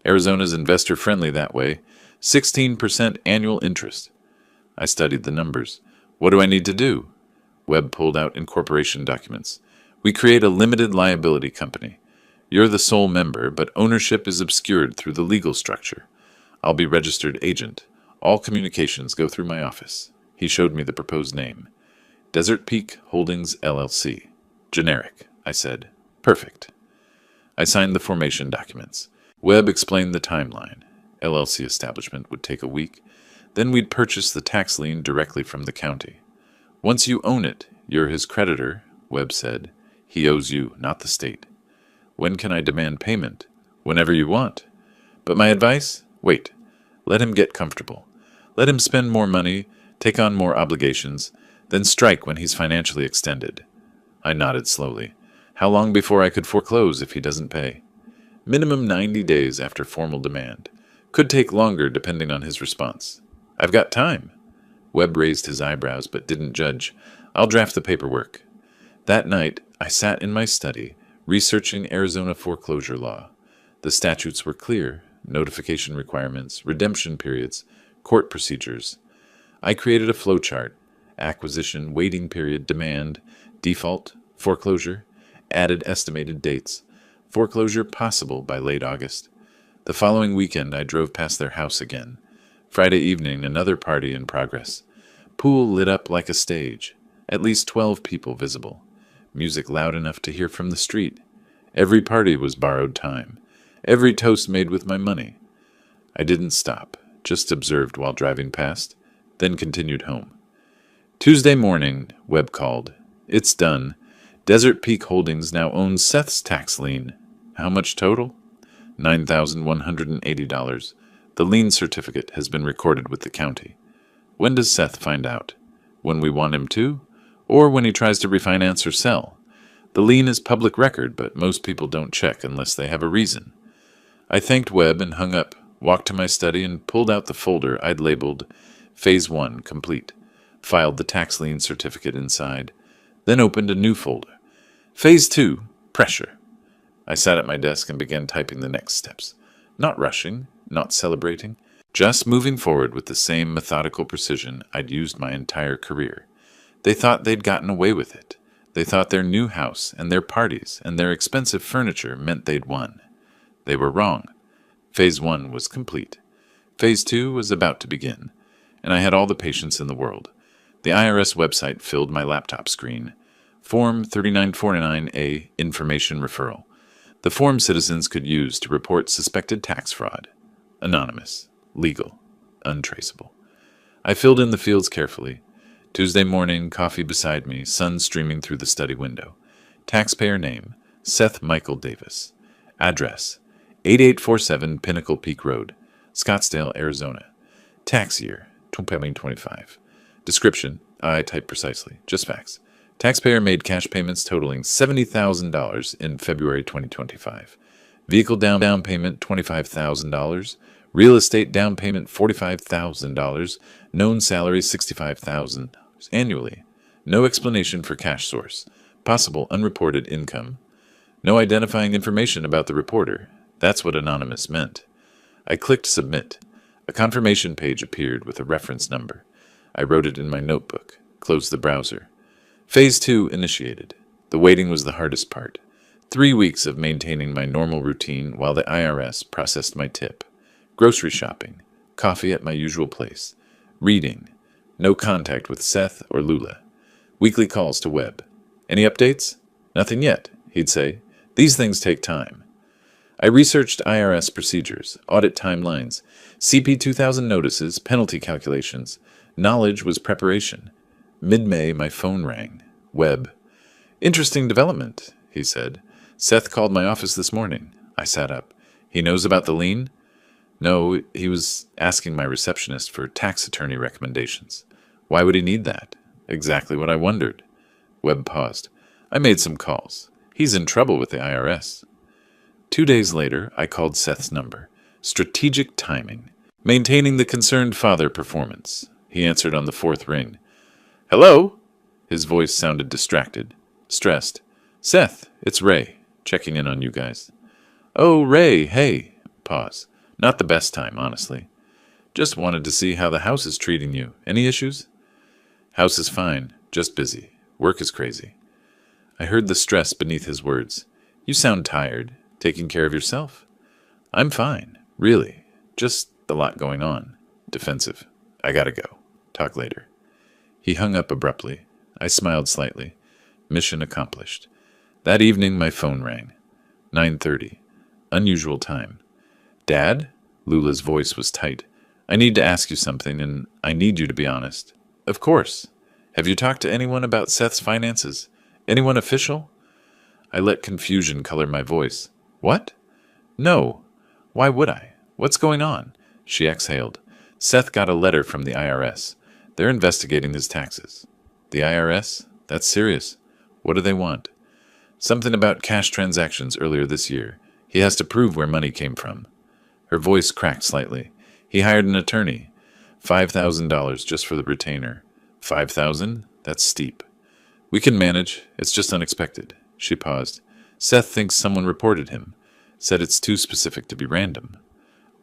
Arizona's investor-friendly that way. 16% annual interest. I studied the numbers. What do I need to do? Webb pulled out incorporation documents. "We create a limited liability company. You're the sole member, but ownership is obscured through the legal structure. I'll be registered agent. All communications go through my office." He showed me the proposed name. Desert Peak Holdings, LLC. Generic, I said. "Perfect." I signed the formation documents. Webb explained the timeline. LLC establishment would take a week. Then we'd purchase the tax lien directly from the county. "Once you own it, you're his creditor," Webb said. "He owes you, not the state." "When can I demand payment?" "Whenever you want." But my advice? Wait. Let him get comfortable. Let him spend more money, take on more obligations, then strike when he's financially extended. I nodded slowly. How long before I could foreclose if he doesn't pay? Minimum 90 days after formal demand. Could take longer depending on his response. "I've got time." Webb raised his eyebrows but didn't judge. "I'll draft the paperwork." That night, I sat in my study, researching Arizona foreclosure law. The statutes were clear: notification requirements, redemption periods, court procedures. I created a flowchart: acquisition, waiting period, demand, default, foreclosure, added estimated dates, foreclosure possible by late August. The following weekend, I drove past their house again. Friday evening, another party in progress. Pool lit up like a stage. At least 12 people visible. Music loud enough to hear from the street. Every party was borrowed time. Every toast made with my money. I didn't stop, just observed while driving past, then continued home. Tuesday morning, Webb called. "It's done. Desert Peak Holdings now owns Seth's tax lien." "How much total?" $9,180. The lien certificate has been recorded with the county. "When does Seth find out?" "When we want him to, or when he tries to refinance or sell. The lien is public record, but most people don't check unless they have a reason." I thanked Webb and hung up, walked to my study and pulled out the folder I'd labeled Phase 1 complete, filed the tax lien certificate inside, then opened a new folder. Phase 2 pressure. I sat at my desk and began typing the next steps. Not rushing, not celebrating, just moving forward with the same methodical precision I'd used my entire career. They thought they'd gotten away with it. They thought their new house and their parties and their expensive furniture meant they'd won. They were wrong. Phase 1 was complete. Phase 2 was about to begin, and I had all the patience in the world. The IRS website filled my laptop screen. Form 3949A Information Referral. The form citizens could use to report suspected tax fraud. Anonymous. Legal. Untraceable. I filled in the fields carefully. Tuesday morning, coffee beside me, sun streaming through the study window. Taxpayer name, Seth Michael Davis. Address, 8847 Pinnacle Peak Road, Scottsdale, Arizona. Tax year, 2025. Description, I type precisely, just facts. Taxpayer made cash payments totaling $70,000 in February 2025. Vehicle down payment, $25,000. Real estate down payment, $45,000. Known salary, $65,000 annually. No explanation for cash source. Possible unreported income. No identifying information about the reporter. That's what anonymous meant. I clicked submit. A confirmation page appeared with a reference number. I wrote it in my notebook. Closed the browser. Phase 2 initiated. The waiting was the hardest part. 3 weeks of maintaining my normal routine while the IRS processed my tip. Grocery shopping. Coffee at my usual place. Reading. No contact with Seth or Lula. Weekly calls to Webb. Any updates? Nothing yet, he'd say. These things take time. I researched IRS procedures, audit timelines, CP 2000 notices, penalty calculations. Knowledge was preparation. Mid-May, my phone rang. Webb. Interesting development, he said. Seth called my office this morning. I sat up. He knows about the lien? No, he was asking my receptionist for tax attorney recommendations. Why would he need that? Exactly what I wondered. Webb paused. I made some calls. He's in trouble with the IRS. 2 days later, I called Seth's number. Strategic timing. Maintaining the concerned father performance. He answered on the 4th ring. Hello? His voice sounded distracted, stressed. Seth, it's Ray, checking in on you guys. Oh, Ray, hey. Pause. Not the best time, honestly. Just wanted to see how the house is treating you. Any issues? House is fine, just busy. Work is crazy. I heard the stress beneath his words. You sound tired. Taking care of yourself? I'm fine, really. Just a lot going on. Defensive. I gotta go. Talk later. He hung up abruptly. I smiled slightly. Mission accomplished. That evening my phone rang. 9:30. Unusual time. Dad? Lula's voice was tight. I need to ask you something, and I need you to be honest. Of course. Have you talked to anyone about Seth's finances? Anyone official? I let confusion color my voice. What? No. Why would I? What's going on? She exhaled. Seth got a letter from the IRS. They're investigating his taxes. The IRS? That's serious. What do they want? Something about cash transactions earlier this year. He has to prove where money came from. Her voice cracked slightly. He hired an attorney. $5,000 just for the retainer. $5,000? That's steep. We can manage. It's just unexpected. She paused. Seth thinks someone reported him. Said it's too specific to be random.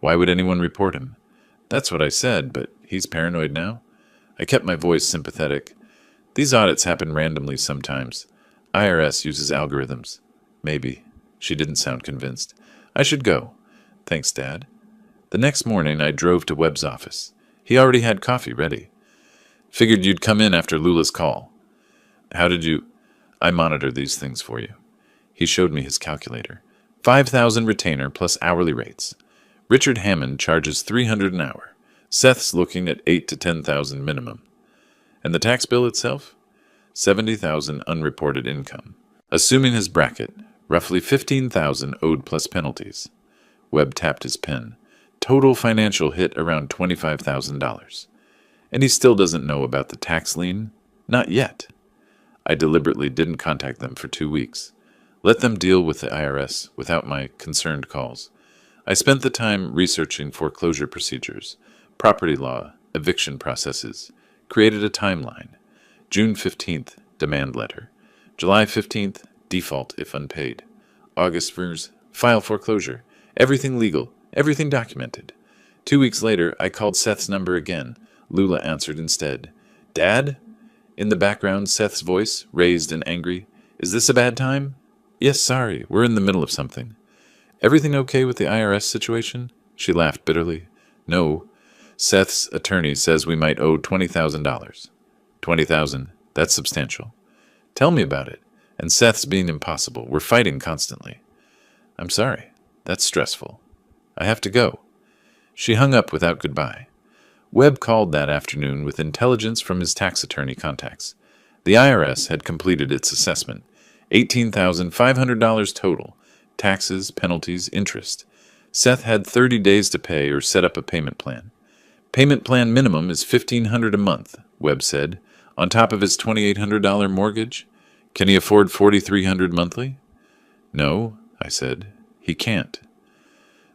Why would anyone report him? That's what I said, but he's paranoid now. I kept my voice sympathetic. These audits happen randomly sometimes. IRS uses algorithms. Maybe. She didn't sound convinced. I should go. Thanks, Dad. The next morning, I drove to Webb's office. He already had coffee ready. Figured you'd come in after Lula's call. How did you... I monitor these things for you. He showed me his calculator. 5,000 retainer plus hourly rates. Richard Hammond charges $300 an hour. Seth's looking at 8 to 10,000 minimum. And the tax bill itself? 70,000 unreported income. Assuming his bracket, roughly 15,000 owed plus penalties. Webb tapped his pen. Total financial hit around $25,000. And he still doesn't know about the tax lien? Not yet. I deliberately didn't contact them for 2 weeks. Let them deal with the IRS without my concerned calls. I spent the time researching foreclosure procedures, property law, eviction processes, created a timeline. June 15th, demand letter. July 15th, default if unpaid. August 1st, file foreclosure. Everything legal, everything documented. 2 weeks later, I called Seth's number again. Lula answered instead. Dad? In the background, Seth's voice, raised and angry. Is this a bad time? Yes, sorry, we're in the middle of something. Everything okay with the IRS situation? She laughed bitterly. No. Seth's attorney says we might owe $20,000. 20,000. That's substantial. Tell me about it. And Seth's being impossible. We're fighting constantly. I'm sorry. That's stressful. I have to go. She hung up without goodbye. Webb called that afternoon with intelligence from his tax attorney contacts. The IRS had completed its assessment. $18,500 total. Taxes, penalties, interest. Seth had 30 days to pay or set up a payment plan. Payment plan minimum is $1,500 a month, Webb said, on top of his $2,800 mortgage. Can he afford $4,300 monthly? No, I said. He can't.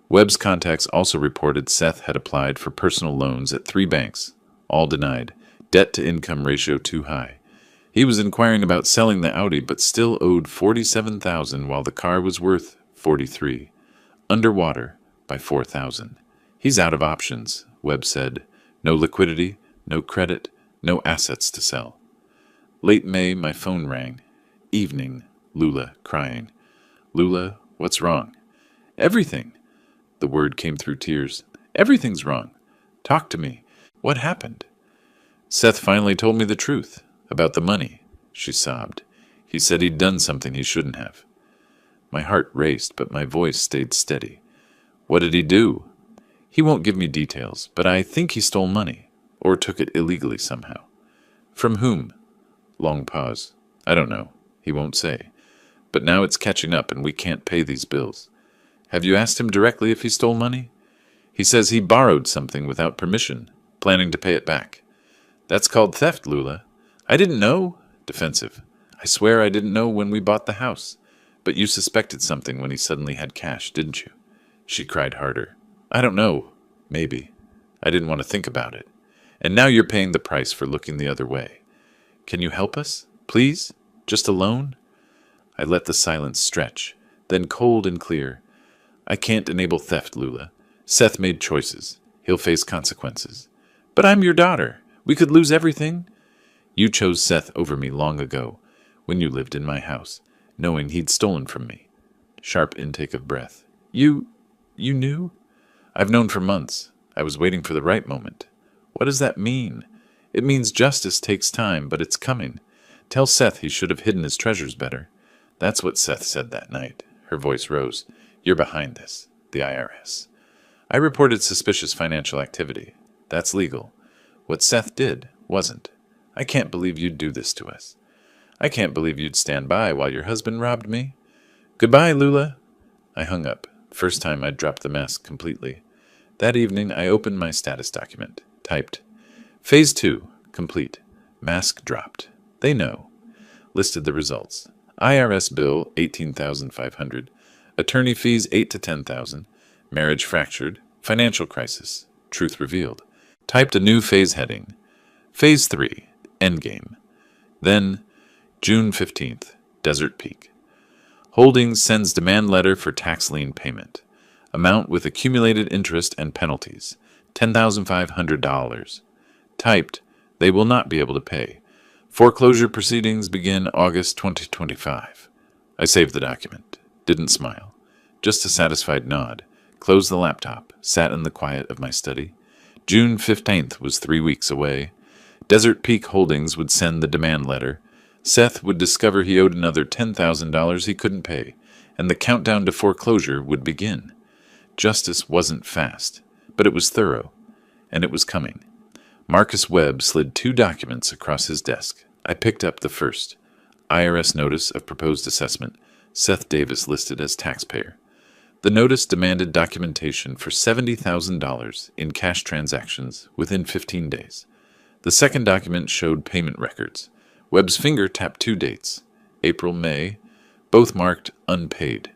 Webb's contacts also reported Seth had applied for personal loans at 3 banks, all denied. Debt-to-income ratio too high. He was inquiring about selling the Audi, but still owed $47,000 while the car was worth $43,000. Underwater by $4,000. He's out of options, Webb said. No liquidity, no credit, no assets to sell. Late May, my phone rang. Evening, Lula, crying. Lula, what's wrong? Everything. The word came through tears. Everything's wrong. Talk to me. What happened? Seth finally told me the truth. About the money, she sobbed. He said he'd done something he shouldn't have. My heart raced, but my voice stayed steady. What did he do? He won't give me details, but I think he stole money, or took it illegally somehow. From whom? Long pause. I don't know. He won't say. But now it's catching up and we can't pay these bills. Have you asked him directly if he stole money? He says he borrowed something without permission, planning to pay it back. That's called theft, Lula. I didn't know. Defensive. I swear I didn't know when we bought the house. But you suspected something when he suddenly had cash, didn't you? She cried harder. I don't know. Maybe. I didn't want to think about it. And now you're paying the price for looking the other way. Can you help us? Please? Just a loan? I let the silence stretch, then cold and clear. I can't enable theft, Lula. Seth made choices. He'll face consequences. But I'm your daughter. We could lose everything. You chose Seth over me long ago, when you lived in my house, knowing he'd stolen from me. Sharp intake of breath. You knew? I've known for months. I was waiting for the right moment. What does that mean? It means justice takes time, but it's coming. Tell Seth he should have hidden his treasures better. That's what Seth said that night. Her voice rose. You're behind this, the IRS. I reported suspicious financial activity. That's legal. What Seth did wasn't. I can't believe you'd do this to us. I can't believe you'd stand by while your husband robbed me. Goodbye, Lula. I hung up. First time I'd dropped the mask completely. That evening, I opened my status document. Typed. Phase 2. Complete. Mask dropped. They know. Listed the results. IRS bill, $18,500. Attorney fees, $8,000 to $10,000. Marriage fractured. Financial crisis. Truth revealed. Typed a new phase heading. Phase 3. Endgame. Then, June 15th. Desert Peak. Holdings sends demand letter for tax lien payment. Amount with accumulated interest and penalties. $10,500. Typed, they will not be able to pay. Foreclosure proceedings begin August 2025. I saved the document. Didn't smile. Just a satisfied nod. Closed the laptop. Sat in the quiet of my study. June 15th was 3 weeks away. Desert Peak Holdings would send the demand letter. Seth would discover he owed another $10,000 he couldn't pay, and the countdown to foreclosure would begin. Justice wasn't fast, but it was thorough, and it was coming. Marcus Webb slid 2 documents across his desk. I picked up the first. IRS notice of proposed assessment. Seth Davis listed as taxpayer. The notice demanded documentation for $70,000 in cash transactions within 15 days. The second document showed payment records. Webb's finger tapped 2 dates, April, May, both marked unpaid.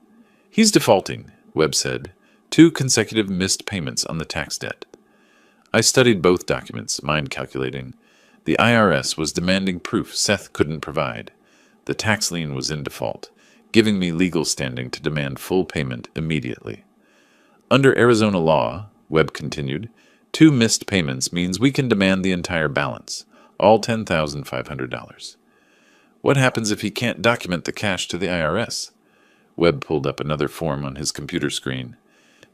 He's defaulting, Webb said. 2 consecutive missed payments on the tax debt. I studied both documents, mind calculating. The IRS was demanding proof Seth couldn't provide. The tax lien was in default, giving me legal standing to demand full payment immediately. Under Arizona law, Webb continued, 2 missed payments means we can demand the entire balance. all $10,500. What happens if he can't document the cash to the IRS? Webb pulled up another form on his computer screen.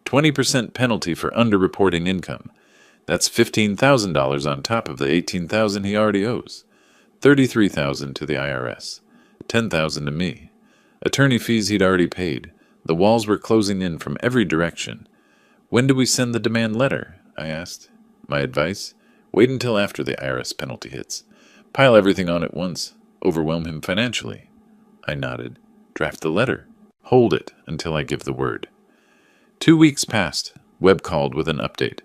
20% penalty for underreporting income. That's $15,000 on top of the $18,000 he already owes. $33,000 to the IRS. $10,000 to me. Attorney fees he'd already paid. The walls were closing in from every direction. When do we send the demand letter? I asked. My advice? Wait until after the IRS penalty hits. Pile everything on at once. Overwhelm him financially. I nodded. Draft the letter. Hold it until I give the word. 2 weeks passed. Webb called with an update.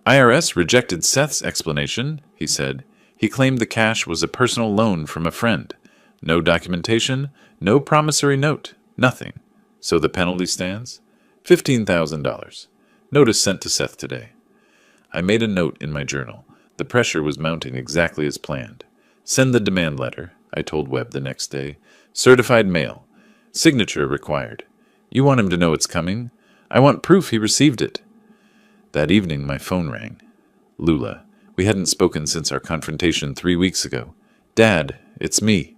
IRS rejected Seth's explanation, he said. He claimed the cash was a personal loan from a friend. No documentation, no promissory note, nothing. So the penalty stands? $15,000. Notice sent to Seth today. I made a note in my journal. The pressure was mounting exactly as planned. Send the demand letter, I told Webb the next day. Certified mail. Signature required. You want him to know it's coming? I want proof he received it. That evening my phone rang. Lula. We hadn't spoken since our confrontation 3 weeks ago. Dad, it's me.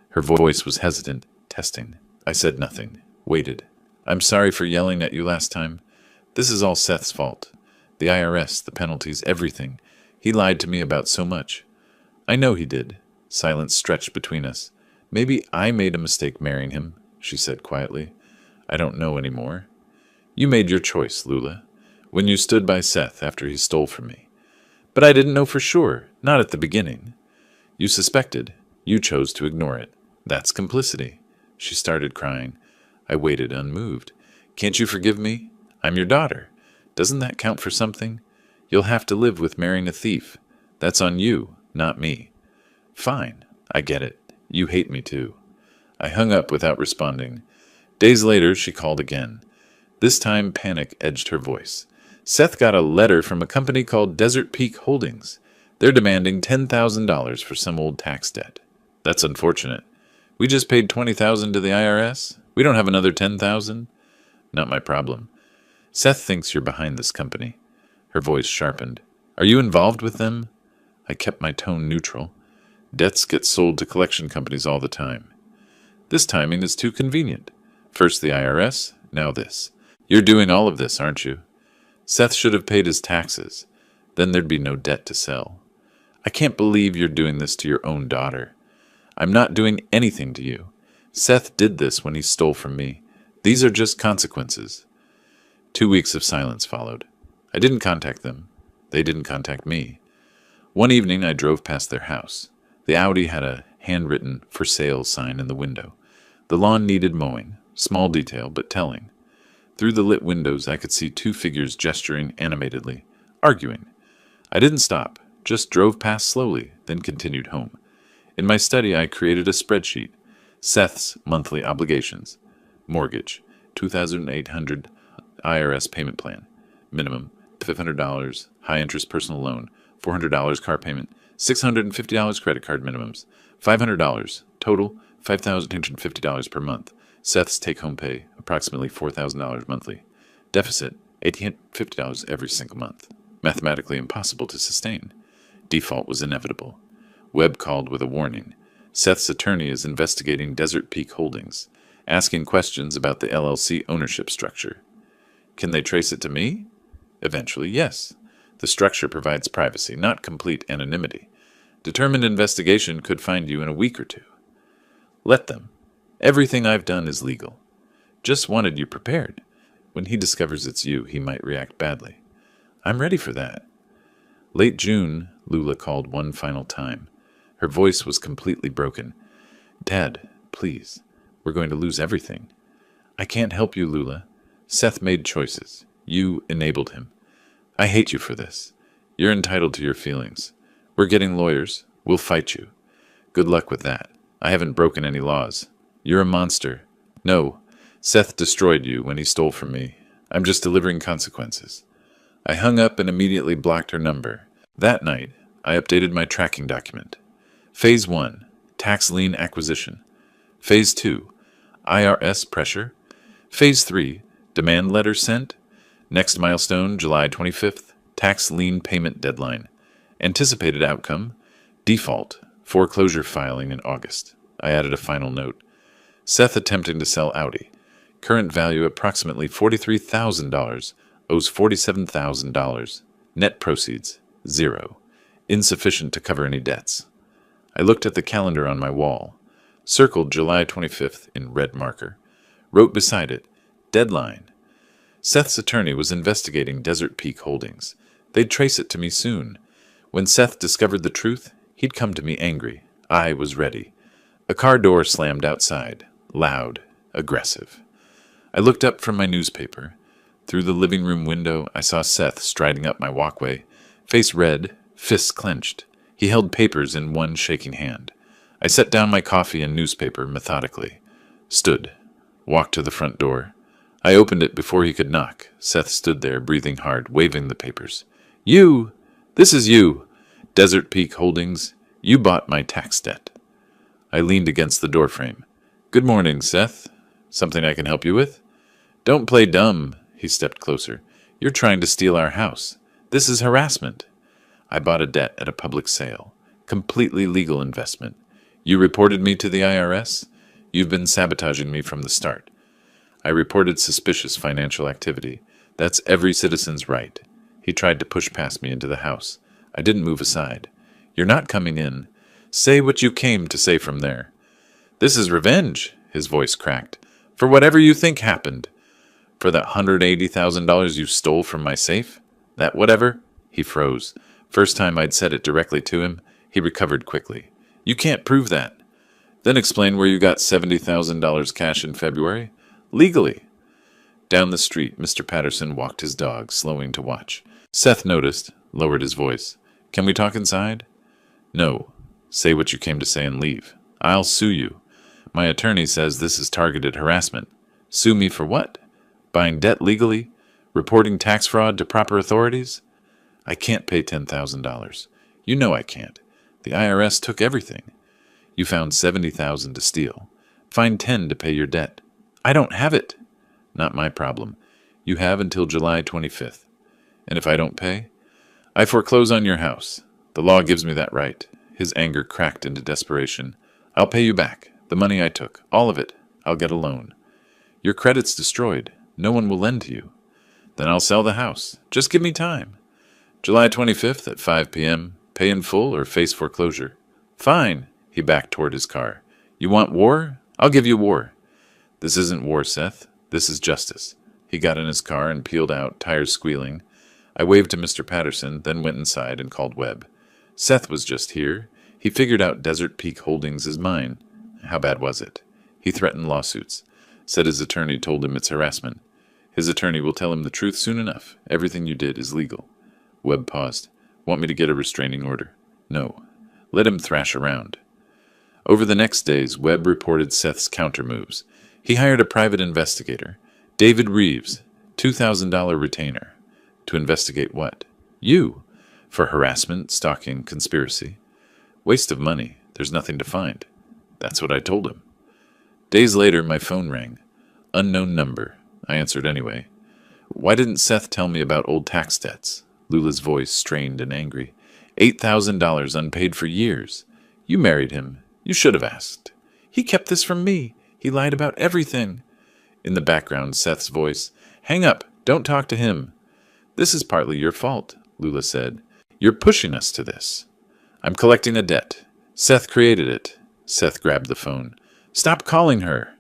Her voice was hesitant, testing. I said nothing. Waited. I'm sorry for yelling at you last time. This is all Seth's fault. The IRS, the penalties, everything. He lied to me about so much. I know he did. Silence stretched between us. Maybe I made a mistake marrying him, she said quietly. I don't know anymore. You made your choice, Lula, when you stood by Seth after he stole from me. But I didn't know for sure, not at the beginning. You suspected. You chose to ignore it. That's complicity. She started crying. I waited unmoved. Can't you forgive me? I'm your daughter. Doesn't that count for something? You'll have to live with marrying a thief. That's on you, not me. Fine, I get it. You hate me too. I hung up without responding. Days later, she called again. This time, panic edged her voice. Seth got a letter from a company called Desert Peak Holdings. They're demanding $10,000 for some old tax debt. That's unfortunate. We just paid $20,000 to the IRS. We don't have another $10,000. Not my problem. Seth thinks you're behind this company. Her voice sharpened. Are you involved with them? I kept my tone neutral. Debts get sold to collection companies all the time. This timing is too convenient. First the IRS, now this. You're doing all of this, aren't you? Seth should have paid his taxes. Then there'd be no debt to sell. I can't believe you're doing this to your own daughter. I'm not doing anything to you. Seth did this when he stole from me. These are just consequences. 2 weeks of silence followed. I didn't contact them. They didn't contact me. One evening I drove past their house. The Audi had a handwritten "for sale" sign in the window. The lawn needed mowing. Small detail, but telling. Through the lit windows I could see 2 figures gesturing animatedly, arguing. I didn't stop, just drove past slowly, then continued home. In my study I created a spreadsheet. Seth's monthly obligations. Mortgage, $2,800 IRS payment plan. Minimum, $500, high-interest personal loan, $400 car payment, $650 credit card minimums, $500, total $5,850 per month. Seth's take-home pay, approximately $4,000 monthly. Deficit, $1,850 every single month. Mathematically impossible to sustain. Default was inevitable. Webb called with a warning. Seth's attorney is investigating Desert Peak Holdings, asking questions about the LLC ownership structure. Can they trace it to me? Eventually, yes. The structure provides privacy, not complete anonymity. Determined investigation could find you in a week or 2. Let them. Everything I've done is legal. Just wanted you prepared. When he discovers it's you, he might react badly. I'm ready for that. Late June, Lula called one final time. Her voice was completely broken. Dad, please. We're going to lose everything. I can't help you, Lula. Seth made choices. You enabled him. I hate you for this. You're entitled to your feelings. We're getting lawyers. We'll fight you. Good luck with that. I haven't broken any laws. You're a monster. No, Seth destroyed you when he stole from me. I'm just delivering consequences. I hung up and immediately blocked her number. That night, I updated my tracking document. Phase 1, tax lien acquisition. Phase 2, IRS pressure. Phase 3, demand letter sent. Next milestone, July 25th, tax lien payment deadline. Anticipated outcome, Default. Foreclosure filing in August. I added a final note. Seth attempting to sell Audi. Current value approximately $43,000. Owes $47,000. Net proceeds, 0. Insufficient to cover any debts. I looked at the calendar on my wall. Circled July 25th in red marker. Wrote beside it, deadline. Seth's attorney was investigating Desert Peak Holdings. They'd trace it to me soon. When Seth discovered the truth, he'd come to me angry. I was ready. A car door slammed outside. Loud. Aggressive. I looked up from my newspaper. Through the living room window, I saw Seth striding up my walkway. Face red, fists clenched. He held papers in one shaking hand. I set down my coffee and newspaper methodically. Stood. Walked to the front door. I opened it before he could knock. Seth stood there, breathing hard, waving the papers. You! This is you! Desert Peak Holdings. You bought my tax debt. I leaned against the doorframe. Good morning, Seth. Something I can help you with? Don't play dumb. He stepped closer. You're trying to steal our house. This is harassment. I bought a debt at a public sale. Completely legal investment. You reported me to the IRS? You've been sabotaging me from the start. I reported suspicious financial activity. That's every citizen's right. He tried to push past me into the house. I didn't move aside. You're not coming in. Say what you came to say from there. This is revenge, his voice cracked. For whatever you think happened. For that $180,000 you stole from my safe? That whatever? He froze. First time I'd said it directly to him, he recovered quickly. You can't prove that. Then explain where you got $70,000 cash in February. Legally. Down the street, Mr. Patterson walked his dog, slowing to watch. Seth noticed, lowered his voice. Can we talk inside? No. Say what you came to say and leave. I'll sue you. My attorney says this is targeted harassment. Sue me for what? Buying debt legally? Reporting tax fraud to proper authorities? I can't pay $10,000. You know I can't. The IRS took everything. You found $70,000 to steal. Find $10,000 to pay your debt. I don't have it. Not my problem. You have until July 25th. And if I don't pay, I foreclose on your house. The law gives me that right. His anger cracked into desperation. I'll pay you back. The money I took. All of it. I'll get a loan. Your credit's destroyed. No one will lend to you. Then I'll sell the house. Just give me time. July 25th at 5 p.m. Pay in full or face foreclosure. Fine. He backed toward his car. You want war? I'll give you war. This isn't war, Seth. This is justice. He got in his car and peeled out, tires squealing. I waved to Mr. Patterson, then went inside and called Webb. Seth was just here. He figured out Desert Peak Holdings is mine. How bad was it? He threatened lawsuits. Said his attorney told him it's harassment. His attorney will tell him the truth soon enough. Everything you did is legal. Webb paused. Want me to get a restraining order? No. Let him thrash around. Over the next days, Webb reported Seth's countermoves. He hired a private investigator, David Reeves, $2,000 retainer. To investigate what? You. For harassment, stalking, conspiracy. Waste of money. There's nothing to find. That's what I told him. Days later, my phone rang. Unknown number. I answered anyway. Why didn't Seth tell me about old tax debts? Lula's voice strained and angry. $8,000 unpaid for years. You married him. You should have asked. He kept this from me. He lied about everything. In the background, Seth's voice. Hang up. Don't talk to him. This is partly your fault, Lula said. You're pushing us to this. I'm collecting a debt. Seth created it. Seth grabbed the phone. Stop calling her.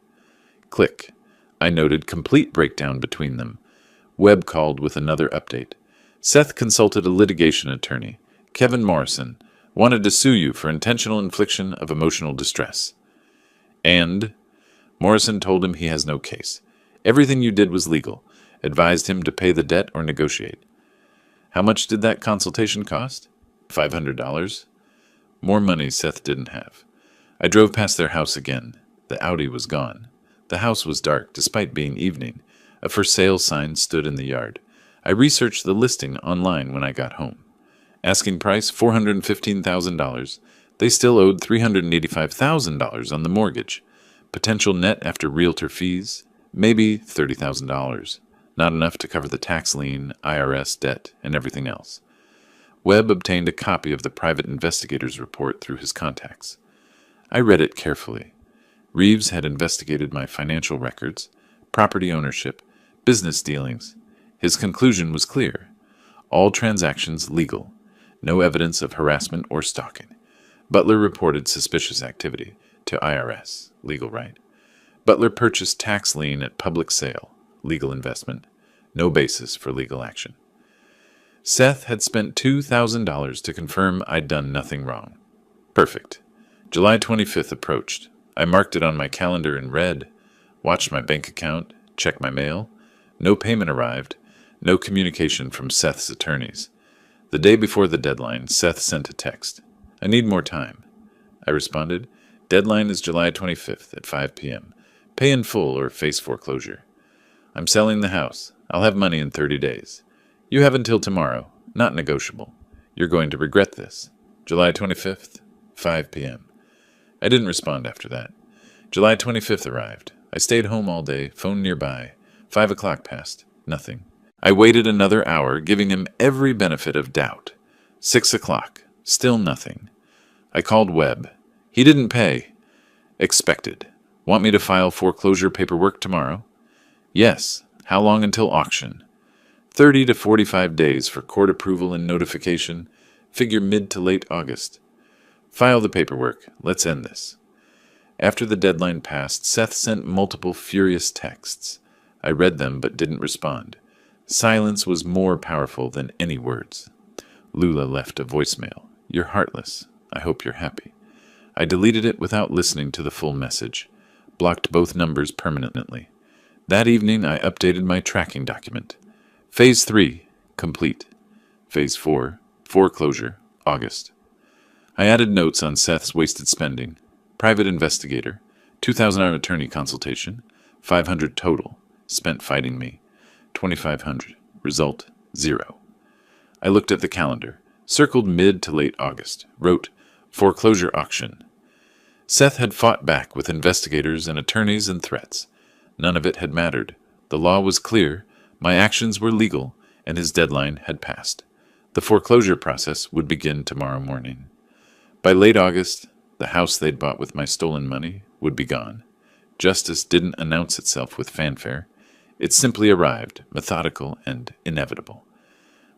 Click. I noted complete breakdown between them. Webb called with another update. Seth consulted a litigation attorney, Kevin Morrison, wanted to sue you for intentional infliction of emotional distress. And Morrison told him he has no case. Everything you did was legal. Advised him to pay the debt or negotiate. How much did that consultation cost? $500. More money Seth didn't have. I drove past their house again. The Audi was gone. The house was dark, despite being evening. A for sale sign stood in the yard. I researched the listing online when I got home. Asking price $415,000. They still owed $385,000 on the mortgage. Potential net after realtor fees, maybe $30,000. Not enough to cover the tax lien, IRS debt, and everything else. Webb obtained a copy of the private investigator's report through his contacts. I read it carefully. Reeves had investigated my financial records, property ownership, business dealings. His conclusion was clear. All transactions legal. No evidence of harassment or stalking. Butler reported suspicious activity to IRS, legal right. Butler purchased tax lien at public sale, legal investment. No basis for legal action. Seth had spent $2,000 to confirm I'd done nothing wrong. Perfect. July 25th approached. I marked it on my calendar in red, watched my bank account, checked my mail. No payment arrived, no communication from Seth's attorneys. The day before the deadline, Seth sent a text. I need more time. I responded, deadline is July 25th at 5 p.m. Pay in full or face foreclosure. I'm selling the house. I'll have money in 30 days. You have until tomorrow. Not negotiable. You're going to regret this. July 25th, 5 p.m. I didn't respond after that. July 25th arrived. I stayed home all day, phone nearby. 5 o'clock passed. Nothing. I waited another hour, giving him every benefit of doubt. 6 o'clock. Still nothing. I called Webb. He didn't pay. Expected. Want me to file foreclosure paperwork tomorrow? Yes. How long until auction? 30 to 45 days for court approval and notification. Figure mid to late August. File the paperwork. Let's end this. After the deadline passed, Seth sent multiple furious texts. I read them but didn't respond. Silence was more powerful than any words. Lula left a voicemail. You're heartless. I hope you're happy. I deleted it without listening to the full message. Blocked both numbers permanently. That evening, I updated my tracking document. Phase 3, complete. Phase 4, foreclosure, August. I added notes on Seth's wasted spending. Private investigator, $2,000 attorney consultation, $500 total, spent fighting me, $2,500, result, 0. I looked at the calendar, circled mid to late August, wrote, foreclosure auction. Seth had fought back with investigators and attorneys and threats. None of it had mattered. The law was clear, my actions were legal, and his deadline had passed. The foreclosure process would begin tomorrow morning. By late August, the house they'd bought with my stolen money would be gone. Justice didn't announce itself with fanfare. It simply arrived, methodical and inevitable.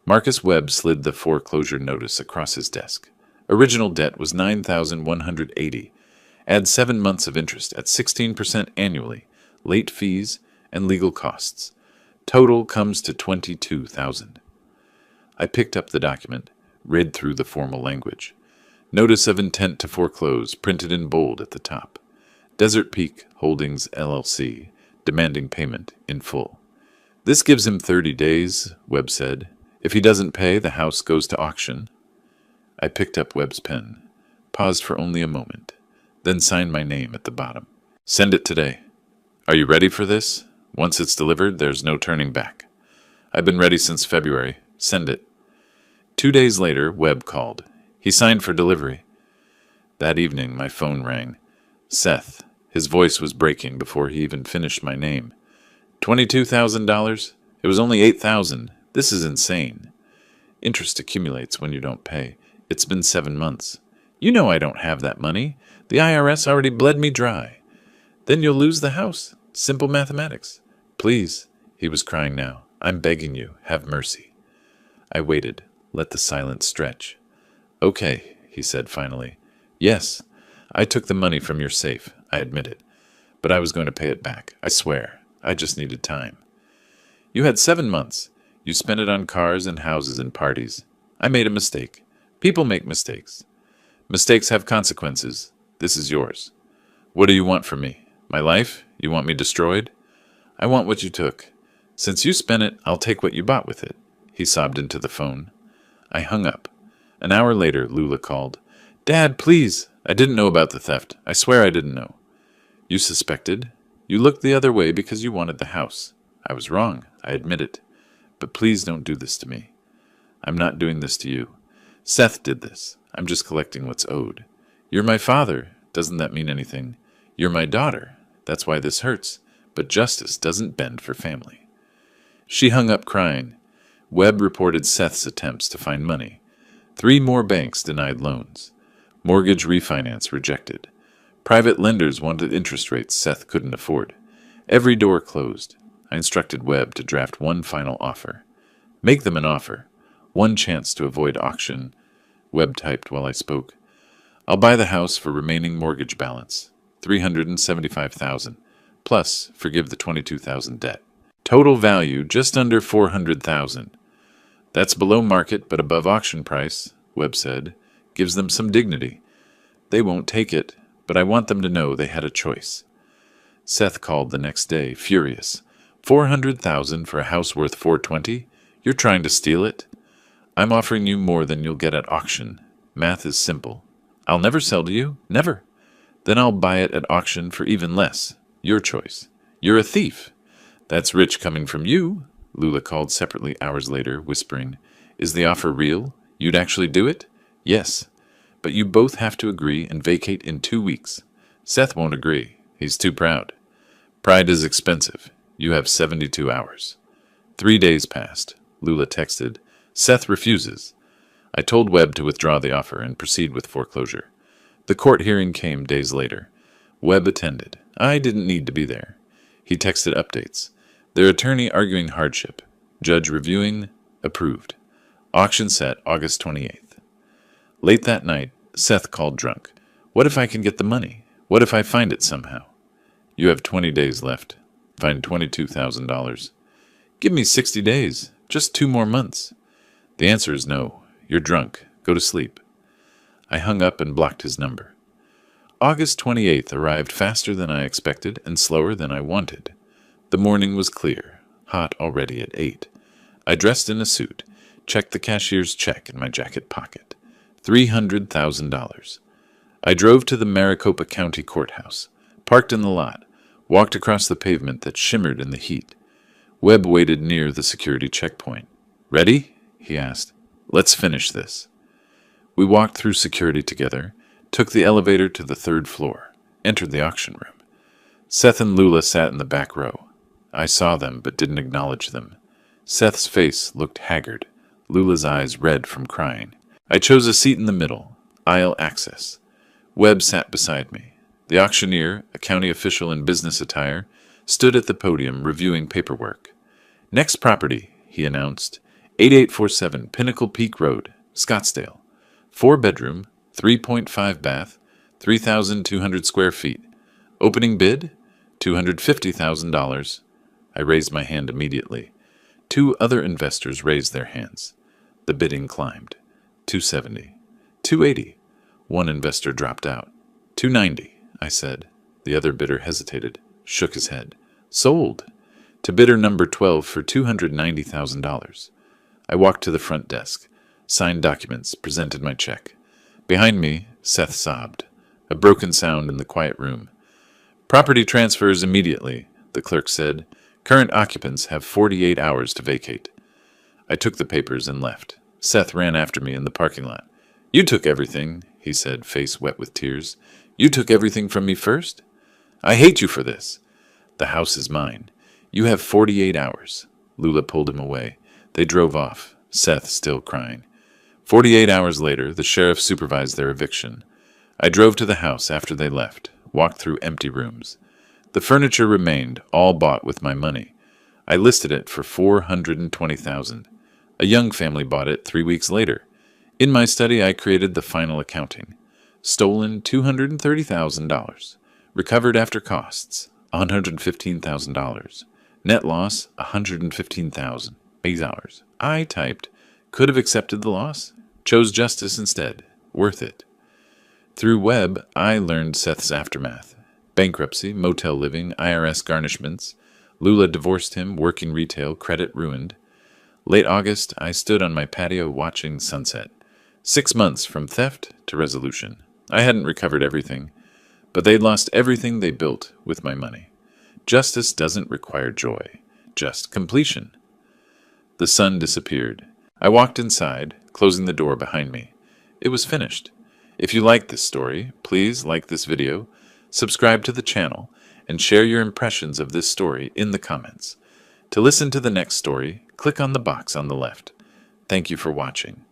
Marcus Webb slid the foreclosure notice across his desk. Original debt was $9,180. Add 7 months of interest at 16% annually, late fees, and legal costs. Total comes to $22,000. I picked up the document, read through the formal language. Notice of intent to foreclose, printed in bold at the top. Desert Peak Holdings, LLC, demanding payment in full. This gives him 30 days, Webb said. If he doesn't pay, the house goes to auction. I picked up Webb's pen, paused for only a moment, then signed my name at the bottom. Send it today. Are you ready for this? Once it's delivered, there's no turning back. I've been ready since February. Send it. 2 days later, Webb called. He signed for delivery. That evening, my phone rang. Seth. His voice was breaking before he even finished my name. $22,000? It was only $8,000. This is insane. Interest accumulates when you don't pay. It's been 7 months. You know I don't have that money. The IRS already bled me dry. Then you'll lose the house. Simple mathematics. Please, he was crying now. I'm begging you, have mercy. I waited, let the silence stretch. Okay, he said finally. Yes, I took the money from your safe, I admit it. But I was going to pay it back, I swear. I just needed time. You had 7 months. You spent it on cars and houses and parties. I made a mistake. People make mistakes. Mistakes have consequences. This is yours. What do you want from me? My life? You want me destroyed? I want what you took. Since you spent it, I'll take what you bought with it. He sobbed into the phone. I hung up. An hour later, Lula called. Dad, please. I didn't know about the theft. I swear I didn't know. You suspected? You looked the other way because you wanted the house. I was wrong. I admit it. But please don't do this to me. I'm not doing this to you. Seth did this. I'm just collecting what's owed. You're my father. Doesn't that mean anything? You're my daughter. That's why this hurts. But justice doesn't bend for family. She hung up crying. Webb reported Seth's attempts to find money. 3 more banks denied loans. Mortgage refinance rejected. Private lenders wanted interest rates Seth couldn't afford. Every door closed. I instructed Webb to draft one final offer. Make them an offer. One chance to avoid auction. Webb typed while I spoke. I'll buy the house for remaining mortgage balance. $375,000. Plus, forgive the $22,000 debt. Total value just under $400,000. That's below market but above auction price, Webb said. Gives them some dignity. They won't take it, but I want them to know they had a choice. Seth called the next day, furious. $400,000 for a house worth $420? You're trying to steal it? I'm offering you more than you'll get at auction. Math is simple. I'll never sell to you. Never. Then I'll buy it at auction for even less. Your choice. You're a thief. That's rich coming from you, Lula called separately hours later, whispering. Is the offer real? You'd actually do it? Yes. But you both have to agree and vacate in 2 weeks. Seth won't agree. He's too proud. Pride is expensive. You have 72 hours. 3 days passed. Lula texted. Seth refuses. I told Webb to withdraw the offer and proceed with foreclosure. The court hearing came days later. Webb attended. I didn't need to be there. He texted updates. Their attorney arguing hardship. Judge reviewing. Approved. Auction set August 28th. Late that night, Seth called drunk. What if I can get the money? What if I find it somehow? You have 20 days left. Find $22,000. Give me 60 days. Just 2 more months. The answer is no. You're drunk. Go to sleep. I hung up and blocked his number. August 28th arrived faster than I expected and slower than I wanted. The morning was clear, hot already at 8. I dressed in a suit, checked the cashier's check in my jacket pocket. $300,000. I drove to the Maricopa County Courthouse, parked in the lot, walked across the pavement that shimmered in the heat. Webb waited near the security checkpoint. Ready? He asked. Let's finish this. We walked through security together, took the elevator to the 3rd floor, entered the auction room. Seth and Lula sat in the back row. I saw them but didn't acknowledge them. Seth's face looked haggard, Lula's eyes red from crying. I chose a seat in the middle, aisle access. Webb sat beside me. The auctioneer, a county official in business attire, stood at the podium reviewing paperwork. Next property, he announced, 8847 Pinnacle Peak Road, Scottsdale. 4-bedroom, 3.5 bath, 3,200 square feet. Opening bid? $250,000. I raised my hand immediately. 2 other investors raised their hands. The bidding climbed. $270. $280. One investor dropped out. $290, I said. The other bidder hesitated, shook his head. Sold. To bidder number 12 for $290,000. I walked to the front desk, signed documents, presented my check. Behind me, Seth sobbed. A broken sound in the quiet room. Property transfers immediately, the clerk said. Current occupants have 48 hours to vacate. I took the papers and left. Seth ran after me in the parking lot. You took everything, he said, face wet with tears. You took everything from me first? I hate you for this. The house is mine. You have 48 hours. Lula pulled him away. They drove off, Seth still crying. 48 hours later, the sheriff supervised their eviction. I drove to the house after they left, walked through empty rooms. The furniture remained, all bought with my money. I listed it for $420,000. A young family bought it 3 weeks later. In my study, I created the final accounting. Stolen $230,000. Recovered after costs, $115,000. Net loss, $115,000. $8. I typed, could have accepted the loss, chose justice instead. Worth it. Through Webb, I learned Seth's aftermath. Bankruptcy, motel living, IRS garnishments. Lula divorced him, working retail, credit ruined. Late August, I stood on my patio watching sunset. 6 months from theft to resolution. I hadn't recovered everything, but they'd lost everything they built with my money. Justice doesn't require joy, just completion. The sun disappeared. I walked inside, closing the door behind me. It was finished. If you like this story, please like this video, subscribe to the channel, and share your impressions of this story in the comments. To listen to the next story, click on the box on the left. Thank you for watching.